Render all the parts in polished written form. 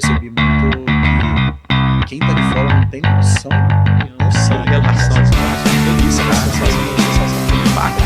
percebi muito que quem tá de fora não tem noção Nossa, relações, isso é uma sensação de impacto.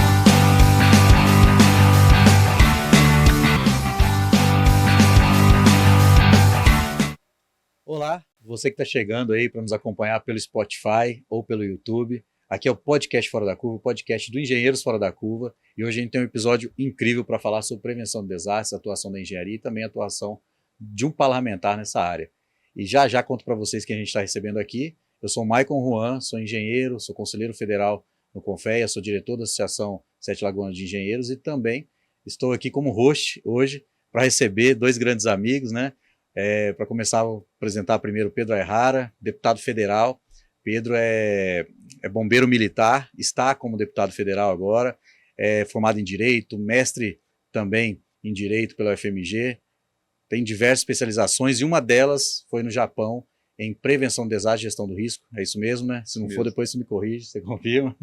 Olá, você que está chegando aí para nos acompanhar pelo Spotify ou pelo YouTube. Aqui é o Podcast Fora da Curva, o podcast do Engenheiros Fora da Curva. E hoje a gente tem um episódio incrível para falar sobre prevenção de desastres, atuação da engenharia e também a atuação de um parlamentar nessa área. E já conto para vocês quem a gente está recebendo aqui. Eu sou o Maicon Juan, sou engenheiro, sou conselheiro federal no Confea, sou diretor da Associação Sete Lagoas de Engenheiros e também estou aqui como host hoje para receber dois grandes amigos, né? Para começar, vou apresentar primeiro o Pedro Ayrara, deputado federal. Pedro é bombeiro militar, está como deputado federal agora, é formado em Direito, mestre também em Direito pela UFMG, tem diversas especializações e uma delas foi no Japão, em Prevenção de Desastre e Gestão do Risco. É isso mesmo, né? Se não for, depois você me corrige, você confirma.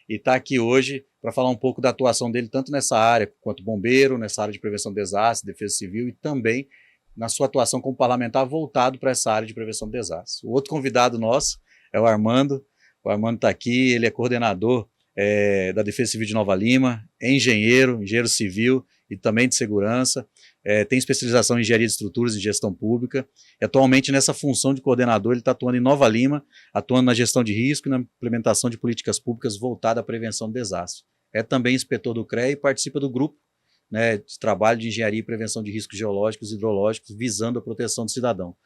E está aqui hoje para falar um pouco da atuação dele, tanto nessa área quanto bombeiro, nessa área de prevenção de desastres, defesa civil e também na sua atuação como parlamentar voltado para essa área de prevenção de desastres. O outro convidado nosso é o Armando. O Armando está aqui, ele é coordenador da Defesa Civil de Nova Lima, é engenheiro civil e também de segurança, tem especialização em engenharia de estruturas e gestão pública. E atualmente nessa função de coordenador ele está atuando em Nova Lima, atuando na gestão de risco e na implementação de políticas públicas voltada à prevenção de desastres. É também inspetor do CREA e participa do grupo, né, de trabalho de engenharia e prevenção de riscos geológicos e hidrológicos, visando a proteção do cidadão.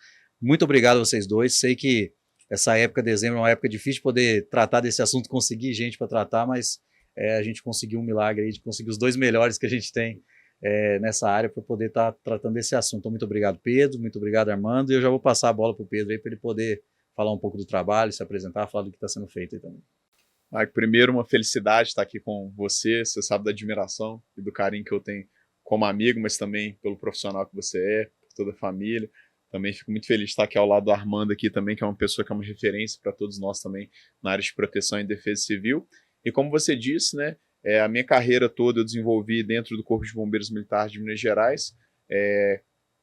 Muito obrigado a vocês dois. Sei que essa época, dezembro, é uma época difícil de poder tratar desse assunto, conseguir gente para tratar, mas a gente conseguiu um milagre aí de conseguir os dois melhores que a gente tem nessa área para poder estar tratando desse assunto. Então, muito obrigado, Pedro, muito obrigado, Armando, e eu já vou passar a bola para o Pedro aí para ele poder falar um pouco do trabalho, se apresentar, falar do que está sendo feito aí também. Mike, primeiro, uma felicidade estar aqui com você. Você sabe da admiração e do carinho que eu tenho como amigo, mas também pelo profissional que você é, por toda a família. Também fico muito feliz de estar aqui ao lado do Armando aqui também, que é uma pessoa que é uma referência para todos nós também na área de proteção e defesa civil. E como você disse, né, a minha carreira toda eu desenvolvi dentro do Corpo de Bombeiros Militares de Minas Gerais,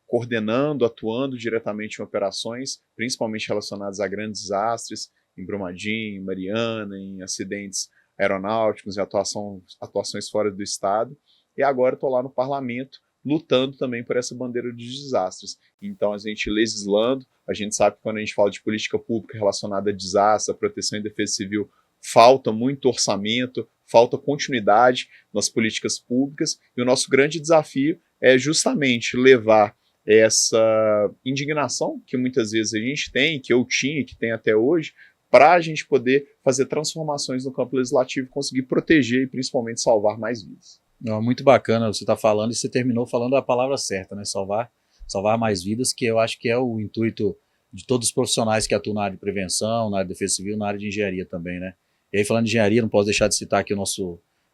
coordenando, atuando diretamente em operações, principalmente relacionadas a grandes desastres, em Brumadinho, em Mariana, em acidentes aeronáuticos e atuações fora do estado. E agora estou lá no parlamento, lutando também por essa bandeira de desastres. Então, a gente legislando, a gente sabe que quando a gente fala de política pública relacionada a desastre, a proteção e defesa civil, falta muito orçamento, falta continuidade nas políticas públicas, e o nosso grande desafio é justamente levar essa indignação que muitas vezes a gente tem, que eu tinha, que tem até hoje, para a gente poder fazer transformações no campo legislativo, conseguir proteger e principalmente salvar mais vidas. Não, muito bacana você está falando, e você terminou falando a palavra certa, né? Salvar mais vidas, que eu acho que é o intuito de todos os profissionais que atuam na área de prevenção, na área de defesa civil, na área de engenharia também, né? E aí, falando de engenharia, não posso deixar de citar aqui o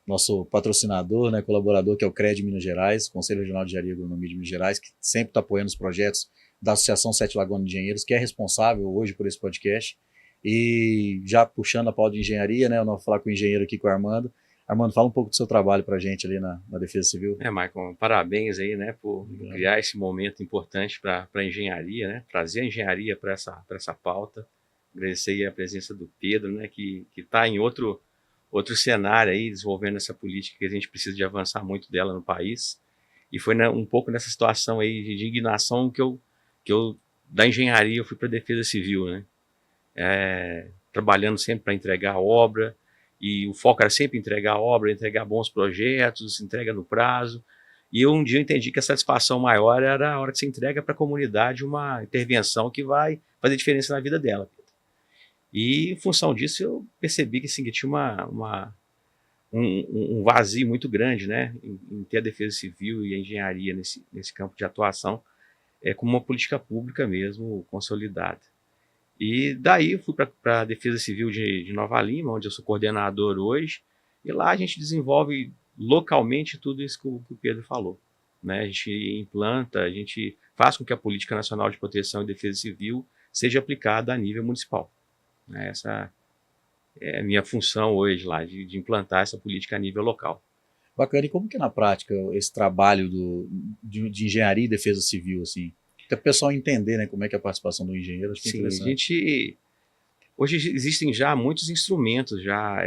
nosso patrocinador, né, colaborador, que é o CREA de Minas Gerais, Conselho Regional de Engenharia e Agronomia de Minas Gerais, que sempre está apoiando os projetos da Associação Sete Lagoas de Engenheiros, que é responsável hoje por esse podcast. E já puxando a pauta de engenharia, né, eu não vou falar com o engenheiro aqui, com o Armando. Armando, fala um pouco do seu trabalho para a gente ali na Defesa Civil. Maicon, parabéns aí, né, por criar esse momento importante para a engenharia, né, trazer a engenharia para essa pauta. Agradecer aí a presença do Pedro, né, que está em outro cenário aí, desenvolvendo essa política que a gente precisa de avançar muito dela no país. E foi um pouco nessa situação aí de indignação que eu da engenharia, eu fui para a Defesa Civil, né, trabalhando sempre para entregar a obra. E o foco era sempre entregar a obra, entregar bons projetos, entrega no prazo. E um dia eu entendi que a satisfação maior era a hora que você entrega para a comunidade uma intervenção que vai fazer diferença na vida dela. E em função disso eu percebi que assim, que tinha um vazio muito grande, né, em ter a defesa civil e a engenharia nesse campo de atuação, como uma política pública mesmo consolidada. E daí eu fui para a Defesa Civil de Nova Lima, onde eu sou coordenador hoje, e lá a gente desenvolve localmente tudo isso que o Pedro falou, né? A gente implanta, a gente faz com que a Política Nacional de Proteção e Defesa Civil seja aplicada a nível municipal, né? Essa é a minha função hoje lá, de implantar essa política a nível local. Bacana, e como que é na prática esse trabalho de engenharia e defesa civil, assim? Até o pessoal entender, né, como é que é a participação do engenheiro, acho que é Sim, interessante. hoje existem já muitos instrumentos já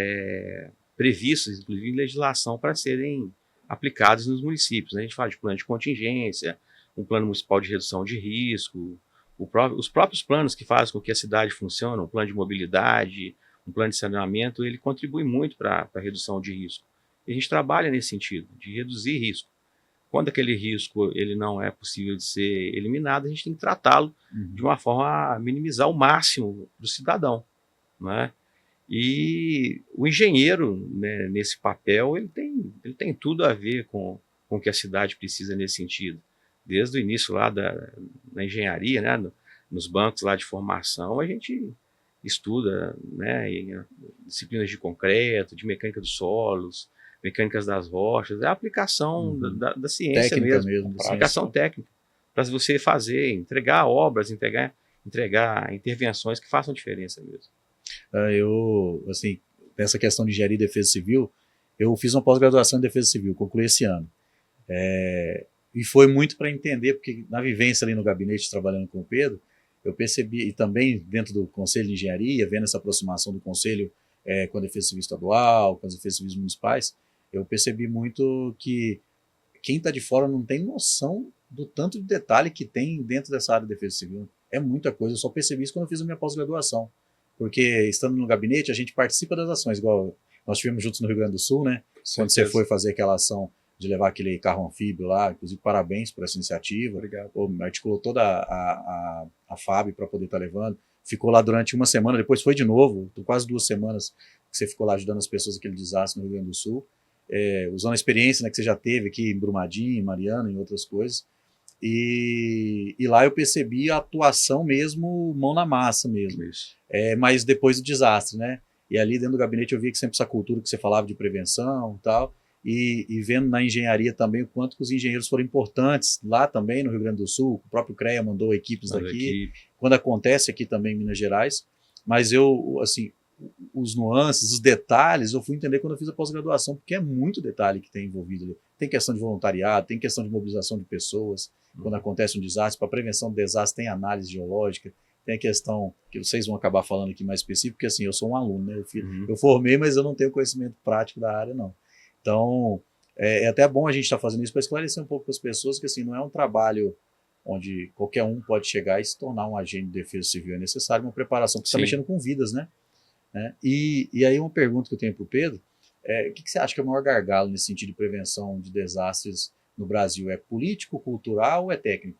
previstos, inclusive em legislação, para serem aplicados nos municípios, né? A gente fala de plano de contingência, um plano municipal de redução de risco, os próprios planos que fazem com que a cidade funcione, um plano de mobilidade, um plano de saneamento, ele contribui muito para a redução de risco. E a gente trabalha nesse sentido, de reduzir risco. Quando aquele risco ele não é possível de ser eliminado, a gente tem que tratá-lo de uma forma a minimizar o máximo do cidadão, não é? E o engenheiro, né, nesse papel, ele tem tudo a ver com o que a cidade precisa nesse sentido. Desde o início lá da engenharia, né, nos bancos lá de formação, a gente estuda, né, disciplinas de concreto, de mecânica dos solos, mecânicas das rochas, é a aplicação da ciência Técnica mesmo, mesmo, aplicação técnica, para você fazer, entregar obras, entregar intervenções que façam diferença mesmo. Eu, assim, nessa questão de engenharia e defesa civil, eu fiz uma pós-graduação em defesa civil, concluí esse ano. E foi muito para entender, porque na vivência ali no gabinete, trabalhando com o Pedro, eu percebi, e também dentro do Conselho de Engenharia, vendo essa aproximação do Conselho com a Defesa Civil Estadual, com as defesas civis municipais, eu percebi muito que quem está de fora não tem noção do tanto de detalhe que tem dentro dessa área de defesa civil. É muita coisa, eu só percebi isso quando eu fiz a minha pós-graduação. Porque estando no gabinete, a gente participa das ações, igual nós tivemos juntos no Rio Grande do Sul, né? Quando você foi fazer aquela ação de levar aquele carro anfíbio lá, inclusive parabéns por essa iniciativa. Obrigado. Articulou toda a FAB para poder estar levando. Ficou lá durante uma semana, depois foi de novo, quase 2 semanas que você ficou lá ajudando as pessoas naquele desastre no Rio Grande do Sul. Usando a experiência, né, que você já teve aqui em Brumadinho, em Mariana, em outras coisas. E lá eu percebi a atuação mesmo, mão na massa mesmo. Mas depois do desastre, né? E ali dentro do gabinete eu via que sempre essa cultura que você falava de prevenção e tal, e vendo na engenharia também o quanto que os engenheiros foram importantes lá também no Rio Grande do Sul, o próprio CREA mandou equipes daqui, quando acontece aqui também em Minas Gerais, mas eu, assim, os nuances, os detalhes, eu fui entender quando eu fiz a pós-graduação, porque é muito detalhe que tem envolvido ali. Tem questão de voluntariado, tem questão de mobilização de pessoas, quando acontece um desastre, para prevenção do desastre tem análise geológica, tem a questão que vocês vão acabar falando aqui mais específico, porque assim, eu sou um aluno, né? Eu formei, mas eu não tenho conhecimento prático da área, não. Então, é até bom a gente estar fazendo isso para esclarecer um pouco para as pessoas que assim, não é um trabalho onde qualquer um pode chegar e se tornar um agente de defesa civil. É necessário uma preparação, porque você está mexendo com vidas, né? E aí uma pergunta que eu tenho para o Pedro, o que você acha que é o maior gargalo nesse sentido de prevenção de desastres no Brasil? É político, cultural ou é técnico?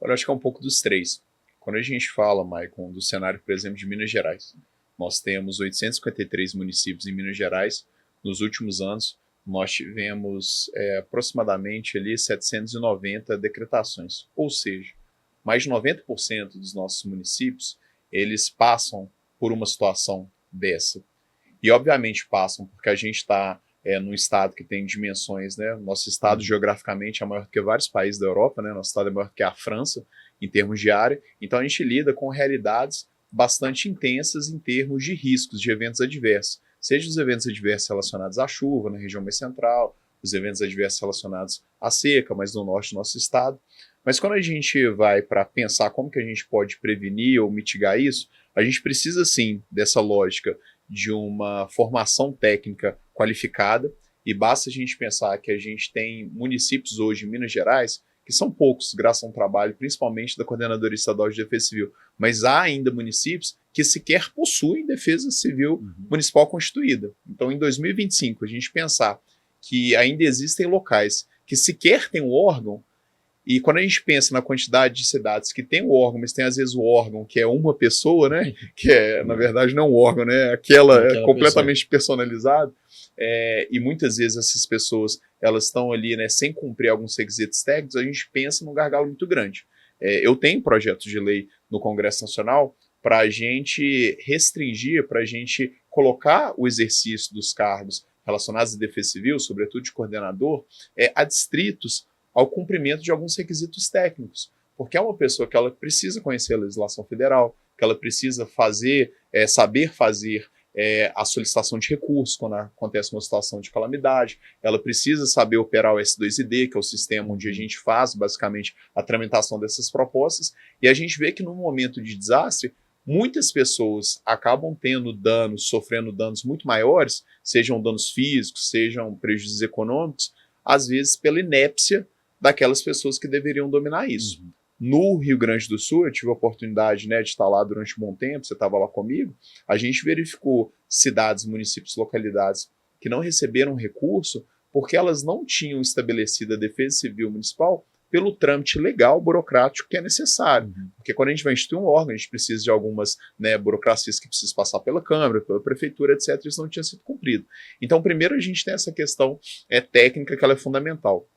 Eu acho que é um pouco dos três. Quando a gente fala, Maicon, do cenário, por exemplo, de Minas Gerais, nós temos 853 municípios em Minas Gerais. Nos últimos anos, nós tivemos aproximadamente ali 790 decretações. Ou seja, mais de 90% dos nossos municípios, eles passam por uma situação dessa. E, obviamente, passam porque a gente está num estado que tem dimensões, né? Nosso estado, geograficamente, é maior do que vários países da Europa, né? Nosso estado é maior do que a França, em termos de área. Então, a gente lida com realidades bastante intensas em termos de riscos, de eventos adversos. Seja os eventos adversos relacionados à chuva, na região mais central, os eventos adversos relacionados à seca, mais no norte do nosso estado. Mas quando a gente vai para pensar como que a gente pode prevenir ou mitigar isso, a gente precisa, sim, dessa lógica de uma formação técnica qualificada, e basta a gente pensar que a gente tem municípios hoje em Minas Gerais, que são poucos, graças a um trabalho principalmente da Coordenadoria Estadual de Defesa Civil, mas há ainda municípios que sequer possuem defesa civil municipal constituída. Então, em 2025, a gente pensar que ainda existem locais que sequer têm um órgão, e quando a gente pensa na quantidade de cidades que tem o órgão, mas tem às vezes o órgão que é uma pessoa, né? Que é, na verdade, não um órgão, né? Aquela completamente personalizada. E muitas vezes essas pessoas elas estão ali, né, sem cumprir alguns requisitos técnicos, a gente pensa num gargalo muito grande. Eu tenho projetos de lei no Congresso Nacional para a gente restringir, para a gente colocar o exercício dos cargos relacionados à defesa civil, sobretudo de coordenador, a distritos ao cumprimento de alguns requisitos técnicos, porque é uma pessoa que ela precisa conhecer a legislação federal, que ela precisa fazer, saber fazer a solicitação de recursos quando acontece uma situação de calamidade, ela precisa saber operar o S2ID, que é o sistema onde a gente faz basicamente a tramitação dessas propostas, e a gente vê que no momento de desastre, muitas pessoas acabam tendo danos, sofrendo danos muito maiores, sejam danos físicos, sejam prejuízos econômicos, às vezes pela inépcia daquelas pessoas que deveriam dominar isso. Uhum. No Rio Grande do Sul, eu tive a oportunidade, né, de estar lá durante um bom tempo, você estava lá comigo, a gente verificou cidades, municípios, localidades que não receberam recurso porque elas não tinham estabelecido a defesa civil municipal pelo trâmite legal, burocrático que é necessário. Uhum. Porque quando a gente vai instituir um órgão, a gente precisa de algumas, né, burocracias que precisam passar pela Câmara, pela Prefeitura, etc. Isso não tinha sido cumprido. Então, primeiro a gente tem essa questão técnica que ela é fundamental.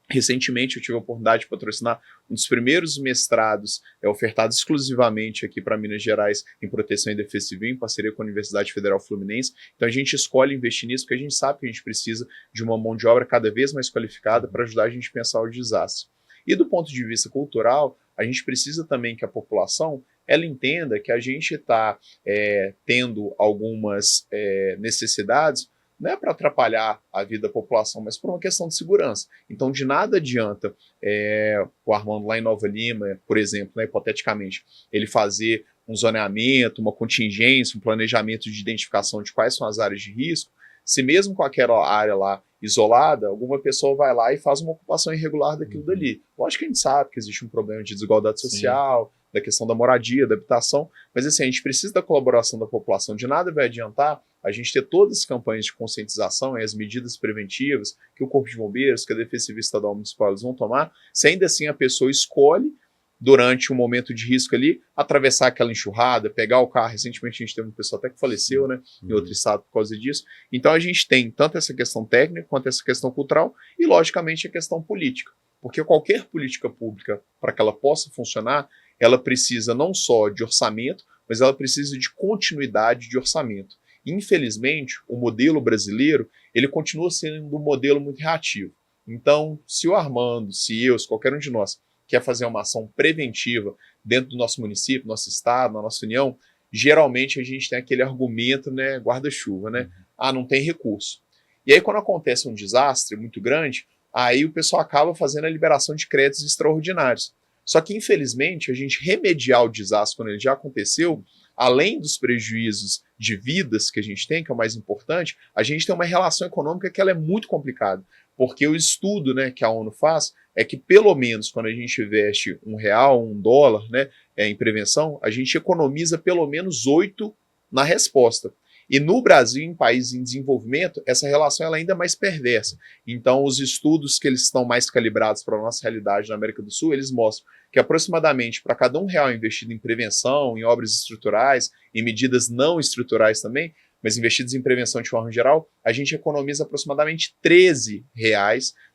Recentemente eu tive a oportunidade de patrocinar um dos primeiros mestrados ofertados exclusivamente aqui para Minas Gerais em proteção e defesa civil, em parceria com a Universidade Federal Fluminense. Então a gente escolhe investir nisso porque a gente sabe que a gente precisa de uma mão de obra cada vez mais qualificada para ajudar a gente a pensar o desastre. E do ponto de vista cultural, a gente precisa também que a população ela entenda que a gente está tendo algumas necessidades, não é para atrapalhar a vida da população, mas por uma questão de segurança. Então, de nada adianta o Armando lá em Nova Lima, por exemplo, né, hipoteticamente, ele fazer um zoneamento, uma contingência, um planejamento de identificação de quais são as áreas de risco, se mesmo com aquela área lá isolada, alguma pessoa vai lá e faz uma ocupação irregular daquilo dali. Lógico que a gente sabe que existe um problema de desigualdade social, da questão da moradia, da habitação, mas assim, a gente precisa da colaboração da população. De nada vai adiantar a gente ter todas as campanhas de conscientização e as medidas preventivas que o Corpo de Bombeiros, que a Defesa Civil Estadual e Municipal eles vão tomar, se ainda assim a pessoa escolhe, durante um momento de risco ali, atravessar aquela enxurrada, pegar o carro. Recentemente a gente teve uma pessoa até que faleceu, né, em outro estado por causa disso. Então a gente tem tanto essa questão técnica quanto essa questão cultural e, logicamente, a questão política. Porque qualquer política pública, para que ela possa funcionar, ela precisa não só de orçamento, mas ela precisa de continuidade de orçamento. Infelizmente, o modelo brasileiro, ele continua sendo um modelo muito reativo. Então, se o Armando, se eu, se qualquer um de nós quer fazer uma ação preventiva dentro do nosso município, nosso estado, na nossa união, geralmente a gente tem aquele argumento, né, guarda-chuva, né? Ah, não tem recurso. E aí quando acontece um desastre muito grande, aí o pessoal acaba fazendo a liberação de créditos extraordinários. Só que, infelizmente, a gente remediar o desastre quando ele já aconteceu, além dos prejuízos de vidas que a gente tem, que é o mais importante, a gente tem uma relação econômica que ela é muito complicada. Porque o estudo, né, que a ONU faz é que, pelo menos, quando a gente investe R$1, $1, né, em prevenção, a gente economiza pelo menos 8 na resposta. E no Brasil, em países em desenvolvimento, essa relação ela é ainda mais perversa. Então, os estudos que eles estão mais calibrados para a nossa realidade na América do Sul, eles mostram que aproximadamente para cada R$1 investido em prevenção, em obras estruturais, em medidas não estruturais também, mas investidos em prevenção de forma geral, a gente economiza aproximadamente R$13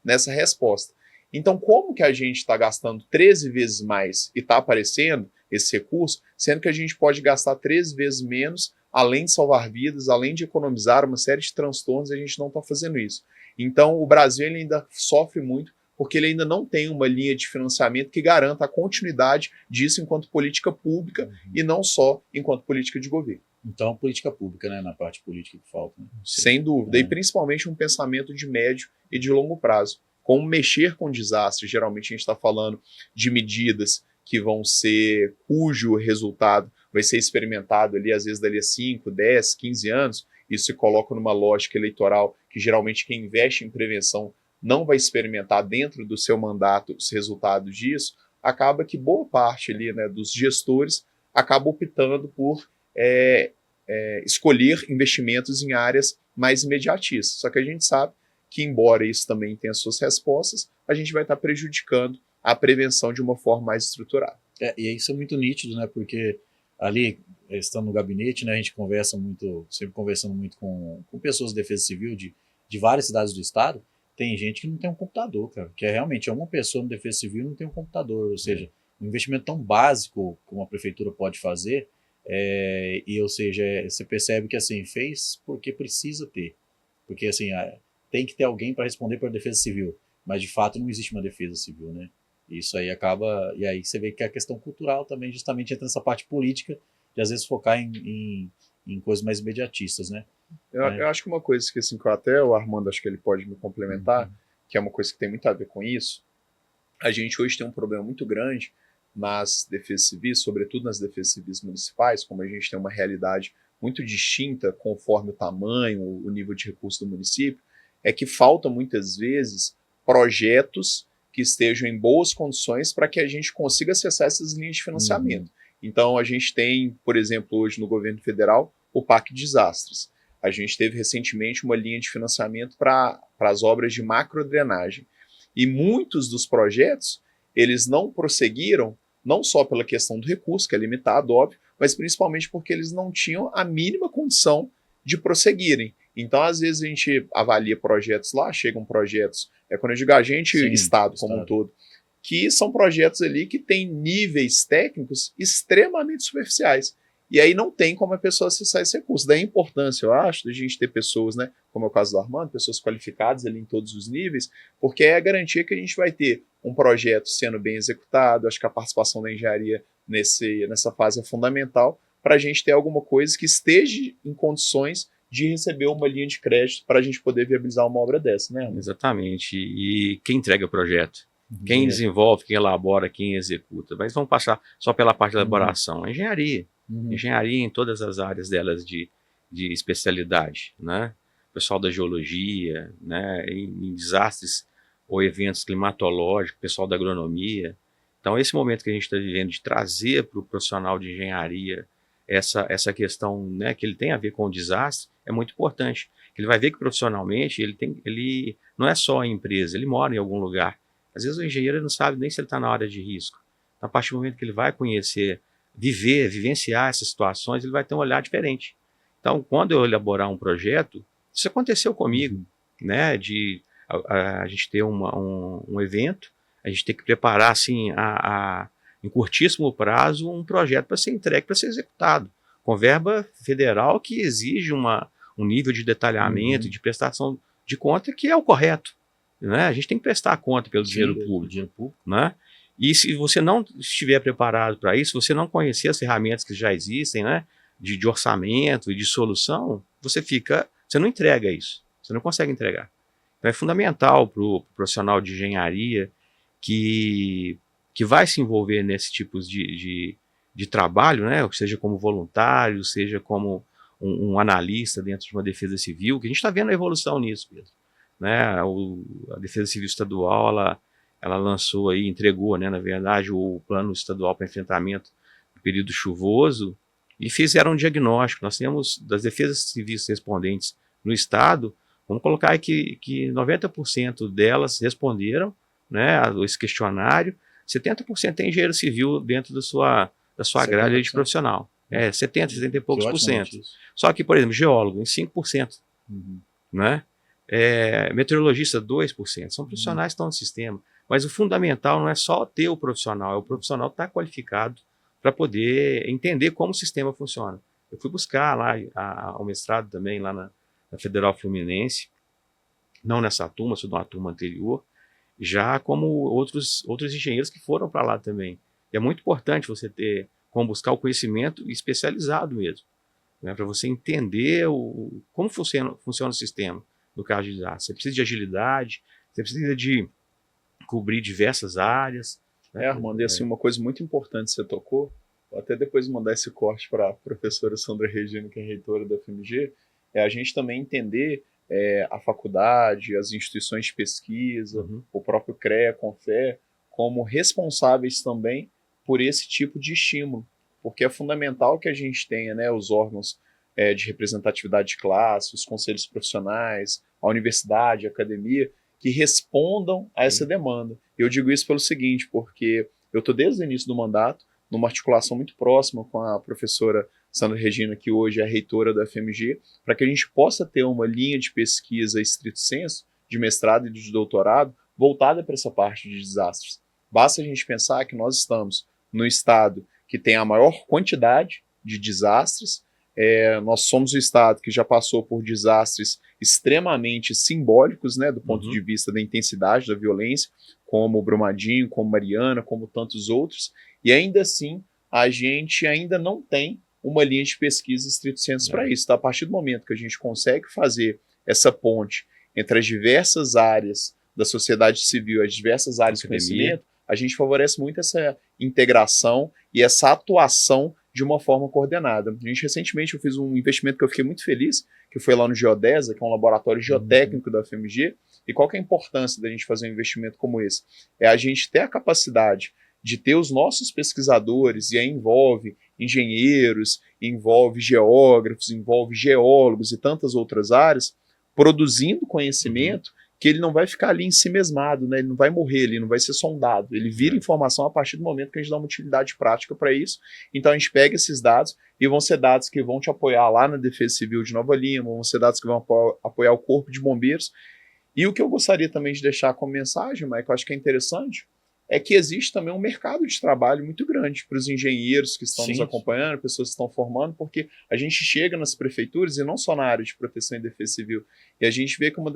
nessa resposta. Então, como que a gente está gastando 13 vezes mais e está aparecendo esse recurso, sendo que a gente pode gastar 13 vezes menos, além de salvar vidas, além de economizar uma série de transtornos, a gente não está fazendo isso. Então, o Brasil ele ainda sofre muito, porque ele ainda não tem uma linha de financiamento que garanta a continuidade disso enquanto política pública e não só enquanto política de governo. Então, política pública, né, na parte política que falta. Né? Sem dúvida, e principalmente um pensamento de médio e de longo prazo. Como mexer com desastre, geralmente a gente está falando de medidas que vão ser, cujo resultado vai ser experimentado ali, às vezes dali a 5, 10, 15 anos, isso se coloca numa lógica eleitoral que geralmente quem investe em prevenção não vai experimentar dentro do seu mandato os resultados disso, acaba que boa parte ali, né, dos gestores acaba optando por escolher investimentos em áreas mais imediatistas. Só que a gente sabe que, embora isso também tenha suas respostas, a gente vai estar prejudicando a prevenção de uma forma mais estruturada. E isso é muito nítido, né? Porque ali, estando no gabinete, né, a gente conversa muito, sempre conversando muito com pessoas de defesa civil de várias cidades do estado. Tem gente que não tem um computador, cara, que realmente uma pessoa no defesa civil não tem um computador, ou seja, um investimento tão básico como a prefeitura pode fazer, ou seja, você percebe que assim, fez porque precisa ter, porque assim, tem que ter alguém para responder para a defesa civil, mas de fato não existe uma defesa civil, né? Isso aí acaba, e aí você vê que a questão cultural também justamente entra nessa parte política, de às vezes focar em em coisas mais imediatistas, né? Eu acho que uma coisa que, assim, que até o Armando, acho que ele pode me complementar, que é uma coisa que tem muito a ver com isso, a gente hoje tem um problema muito grande nas defesas civis, sobretudo nas defesas civis municipais, como a gente tem uma realidade muito distinta conforme o tamanho, o nível de recurso do município, é que falta muitas vezes projetos que estejam em boas condições para que a gente consiga acessar essas linhas de financiamento. Então a gente tem, por exemplo, hoje no governo federal, o PAC Desastres. A gente teve recentemente uma linha de financiamento para as obras de macrodrenagem. E muitos dos projetos, eles não prosseguiram, não só pela questão do recurso, que é limitado, óbvio, mas principalmente porque eles não tinham a mínima condição de prosseguirem. Então, às vezes, a gente avalia projetos lá, chegam projetos, quando eu digo a gente, Sim, Estado como um todo, que são projetos ali que têm níveis técnicos extremamente superficiais. E aí não tem como a pessoa acessar esse recurso. Daí a importância, eu acho, da gente ter pessoas, né, como é o caso do Armando, pessoas qualificadas ali em todos os níveis, porque é a garantia que a gente vai ter um projeto sendo bem executado. Acho que a participação da engenharia nessa fase é fundamental para a gente ter alguma coisa que esteja em condições de receber uma linha de crédito para a gente poder viabilizar uma obra dessa, né, Armando? Exatamente. E quem entrega o projeto? Quem desenvolve, quem elabora, quem executa. Mas vamos passar só pela parte da elaboração. A engenharia. Engenharia em todas as áreas delas de especialidade, né? O pessoal da geologia, né? Em desastres ou eventos climatológicos, pessoal da agronomia. Então, esse momento que a gente está vivendo de trazer para o profissional de engenharia essa questão, né, que ele tem a ver com o desastre, é muito importante. Ele vai ver que profissionalmente ele não é só a empresa, ele mora em algum lugar. Às vezes o engenheiro não sabe nem se ele está na área de risco. Então, a partir do momento que ele vai conhecer, vivenciar essas situações, ele vai ter um olhar diferente. Então, quando eu elaborar um projeto, isso aconteceu comigo, né, de a gente ter um evento, a gente ter que preparar, assim, em curtíssimo prazo, um projeto para ser entregue, para ser executado, com verba federal que exige um nível de detalhamento, de prestação de conta que é o correto, né? A gente tem que prestar conta pelo dinheiro público, né? E se você não estiver preparado para isso, você não conhecer as ferramentas que já existem, né, de orçamento e de solução, você não entrega isso, você não consegue entregar. Então é fundamental para o profissional de engenharia que vai se envolver nesse tipo de trabalho, né, seja como voluntário, seja como um analista dentro de uma defesa civil, que a gente está vendo a evolução nisso mesmo, né? A Defesa Civil Estadual, ela lançou aí, entregou, né, na verdade, o plano estadual para enfrentamento do período chuvoso e fizeram um diagnóstico. Nós temos, das defesas civis respondentes no estado, vamos colocar aí que 90% delas responderam, né, a esse questionário, 70% tem engenheiro civil dentro da sua grade de profissional. 70 e poucos por cento. Só que, por exemplo, geólogo, em 5%. Né? Meteorologista, 2%. São profissionais que estão no sistema. Mas o fundamental não é só ter o profissional, é o profissional estar qualificado para poder entender como o sistema funciona. Eu fui buscar lá o mestrado também lá na Federal Fluminense, não nessa turma, sou de uma turma anterior, já como outros engenheiros que foram para lá também. E é muito importante você ter como buscar o conhecimento especializado mesmo, né, para você entender como funciona o sistema no caso de desastre. Você precisa de agilidade, você precisa de cobrir diversas áreas. Né? Armando, e assim, uma coisa muito importante que você tocou, vou até depois mandar esse corte para a professora Sandra Regina, que é reitora da FMG, é a gente também entender a faculdade, as instituições de pesquisa, o próprio CREA, CONFER, como responsáveis também por esse tipo de estímulo, porque é fundamental que a gente tenha, né, os órgãos de representatividade de classe, os conselhos profissionais, a universidade, a academia, que respondam a essa demanda. Eu digo isso pelo seguinte, porque eu estou desde o início do mandato, numa articulação muito próxima com a professora Sandra Regina, que hoje é reitora da FMG, para que a gente possa ter uma linha de pesquisa estrito sensu, de mestrado e de doutorado, voltada para essa parte de desastres. Basta a gente pensar que nós estamos no estado que tem a maior quantidade de desastres, nós somos o estado que já passou por desastres extremamente simbólicos, né, do ponto de vista da intensidade da violência, como Brumadinho, como Mariana, como tantos outros, e ainda assim a gente ainda não tem uma linha de pesquisa estrito sensu para isso. Então, a partir do momento que a gente consegue fazer essa ponte entre as diversas áreas da sociedade civil, as diversas áreas de conhecimento, a gente favorece muito essa integração e essa atuação de uma forma coordenada. Recentemente eu fiz um investimento que eu fiquei muito feliz, que foi lá no Geodesa, que é um laboratório geotécnico da UFMG. E qual que é a importância da gente fazer um investimento como esse? É a gente ter a capacidade de ter os nossos pesquisadores, e aí envolve engenheiros, envolve geógrafos, envolve geólogos e tantas outras áreas, produzindo conhecimento que ele não vai ficar ali ensimesmado, né? Ele não vai morrer, ele não vai ser sondado, ele vira informação a partir do momento que a gente dá uma utilidade prática para isso. Então a gente pega esses dados e vão ser dados que vão te apoiar lá na Defesa Civil de Nova Lima, vão ser dados que vão apoiar o Corpo de Bombeiros. E o que eu gostaria também de deixar como mensagem, Mike, eu acho que é interessante, é que existe também um mercado de trabalho muito grande para os engenheiros que estão nos acompanhando, pessoas que estão formando, porque a gente chega nas prefeituras, e não só na área de proteção e defesa civil, e a gente vê que um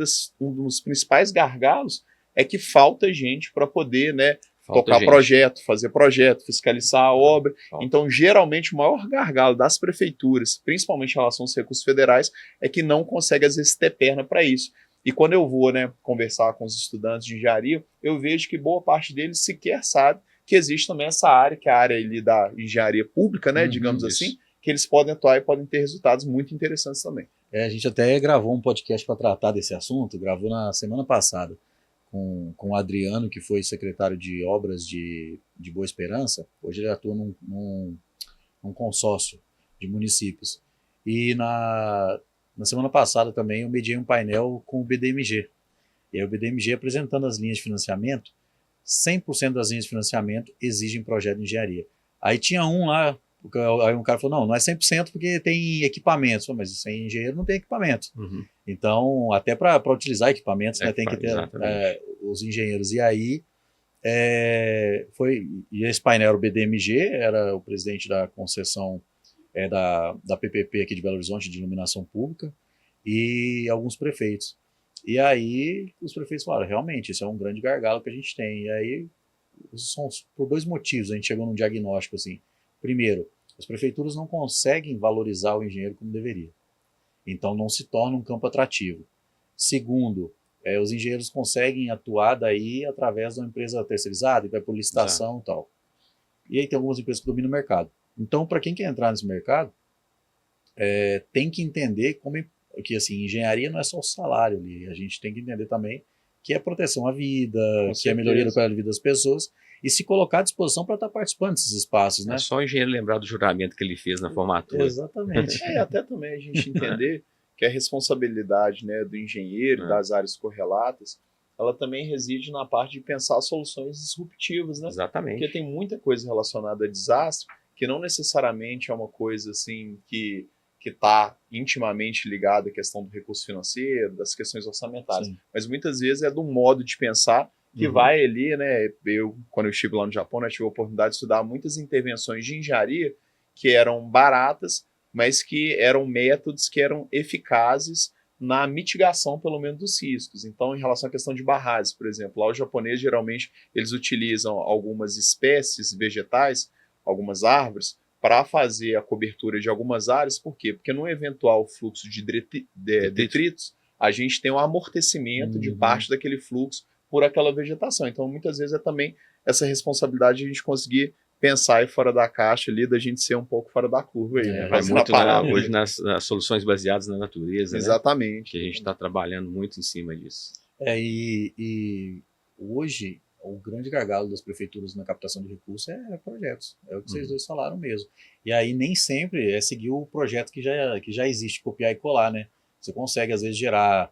dos principais gargalos é que falta gente para poder, né, tocar projeto, fazer projeto, fiscalizar a obra. Então, geralmente, o maior gargalo das prefeituras, principalmente em relação aos recursos federais, é que não consegue, às vezes, ter perna para isso. E quando eu vou, né, conversar com os estudantes de engenharia, eu vejo que boa parte deles sequer sabe que existe também essa área, que é a área ali da engenharia pública, né, digamos assim, que eles podem atuar e podem ter resultados muito interessantes também. A gente até gravou um podcast para tratar desse assunto, gravou na semana passada com o Adriano, que foi secretário de obras de Boa Esperança. Hoje ele atua num consórcio de municípios. E na semana passada também eu mediei um painel com o BDMG. E aí o BDMG apresentando as linhas de financiamento, 100% das linhas de financiamento exigem projeto de engenharia. Aí tinha um lá, aí um cara falou, não é 100% porque tem equipamentos. Mas sem engenheiro não tem equipamento. Então, até para utilizar equipamentos, né, tem que ter os engenheiros. E aí, e esse painel era o BDMG, era o presidente da concessão da PPP aqui de Belo Horizonte, de iluminação pública, e alguns prefeitos. E aí os prefeitos falaram, realmente, isso é um grande gargalo que a gente tem. E aí, por dois motivos, a gente chegou num diagnóstico assim. Primeiro, as prefeituras não conseguem valorizar o engenheiro como deveria. Então não se torna um campo atrativo. Segundo, os engenheiros conseguem atuar daí através de uma empresa terceirizada, que vai por licitação e tal. E aí tem algumas empresas que dominam o mercado. Então, para quem quer entrar nesse mercado, tem que entender que assim, engenharia não é só o salário ali. A gente tem que entender também que é proteção à vida, que é a melhoria da qualidade de vida das pessoas, e se colocar à disposição para estar participando desses espaços, né? É só o engenheiro lembrar do juramento que ele fez na formatura. Exatamente. E até também a gente entender que a responsabilidade, né, do engenheiro, das áreas correlatas, ela também reside na parte de pensar soluções disruptivas, né? Exatamente. Porque tem muita coisa relacionada a desastre que não necessariamente é uma coisa assim que está intimamente ligada à questão do recurso financeiro, das questões orçamentárias, mas muitas vezes é do modo de pensar que vai ali, né? Quando eu estive lá no Japão, né, tive a oportunidade de estudar muitas intervenções de engenharia que eram baratas, mas que eram métodos que eram eficazes na mitigação, pelo menos, dos riscos. Então, em relação à questão de barragens, por exemplo, lá os japoneses, geralmente, eles utilizam algumas espécies vegetais, algumas árvores, para fazer a cobertura de algumas áreas. Por quê? Porque num eventual fluxo de detritos, a gente tem um amortecimento de parte daquele fluxo por aquela vegetação. Então, muitas vezes, é também essa responsabilidade de a gente conseguir pensar aí fora da caixa ali, da gente ser um pouco fora da curva aí, né? Muito hoje nas soluções baseadas na natureza, exatamente, né? Que a gente está trabalhando muito em cima disso. E hoje o grande gargalo das prefeituras na captação de recursos é projetos, é o que vocês dois falaram mesmo. E aí nem sempre é seguir o projeto que já existe, copiar e colar, né? Você consegue às vezes gerar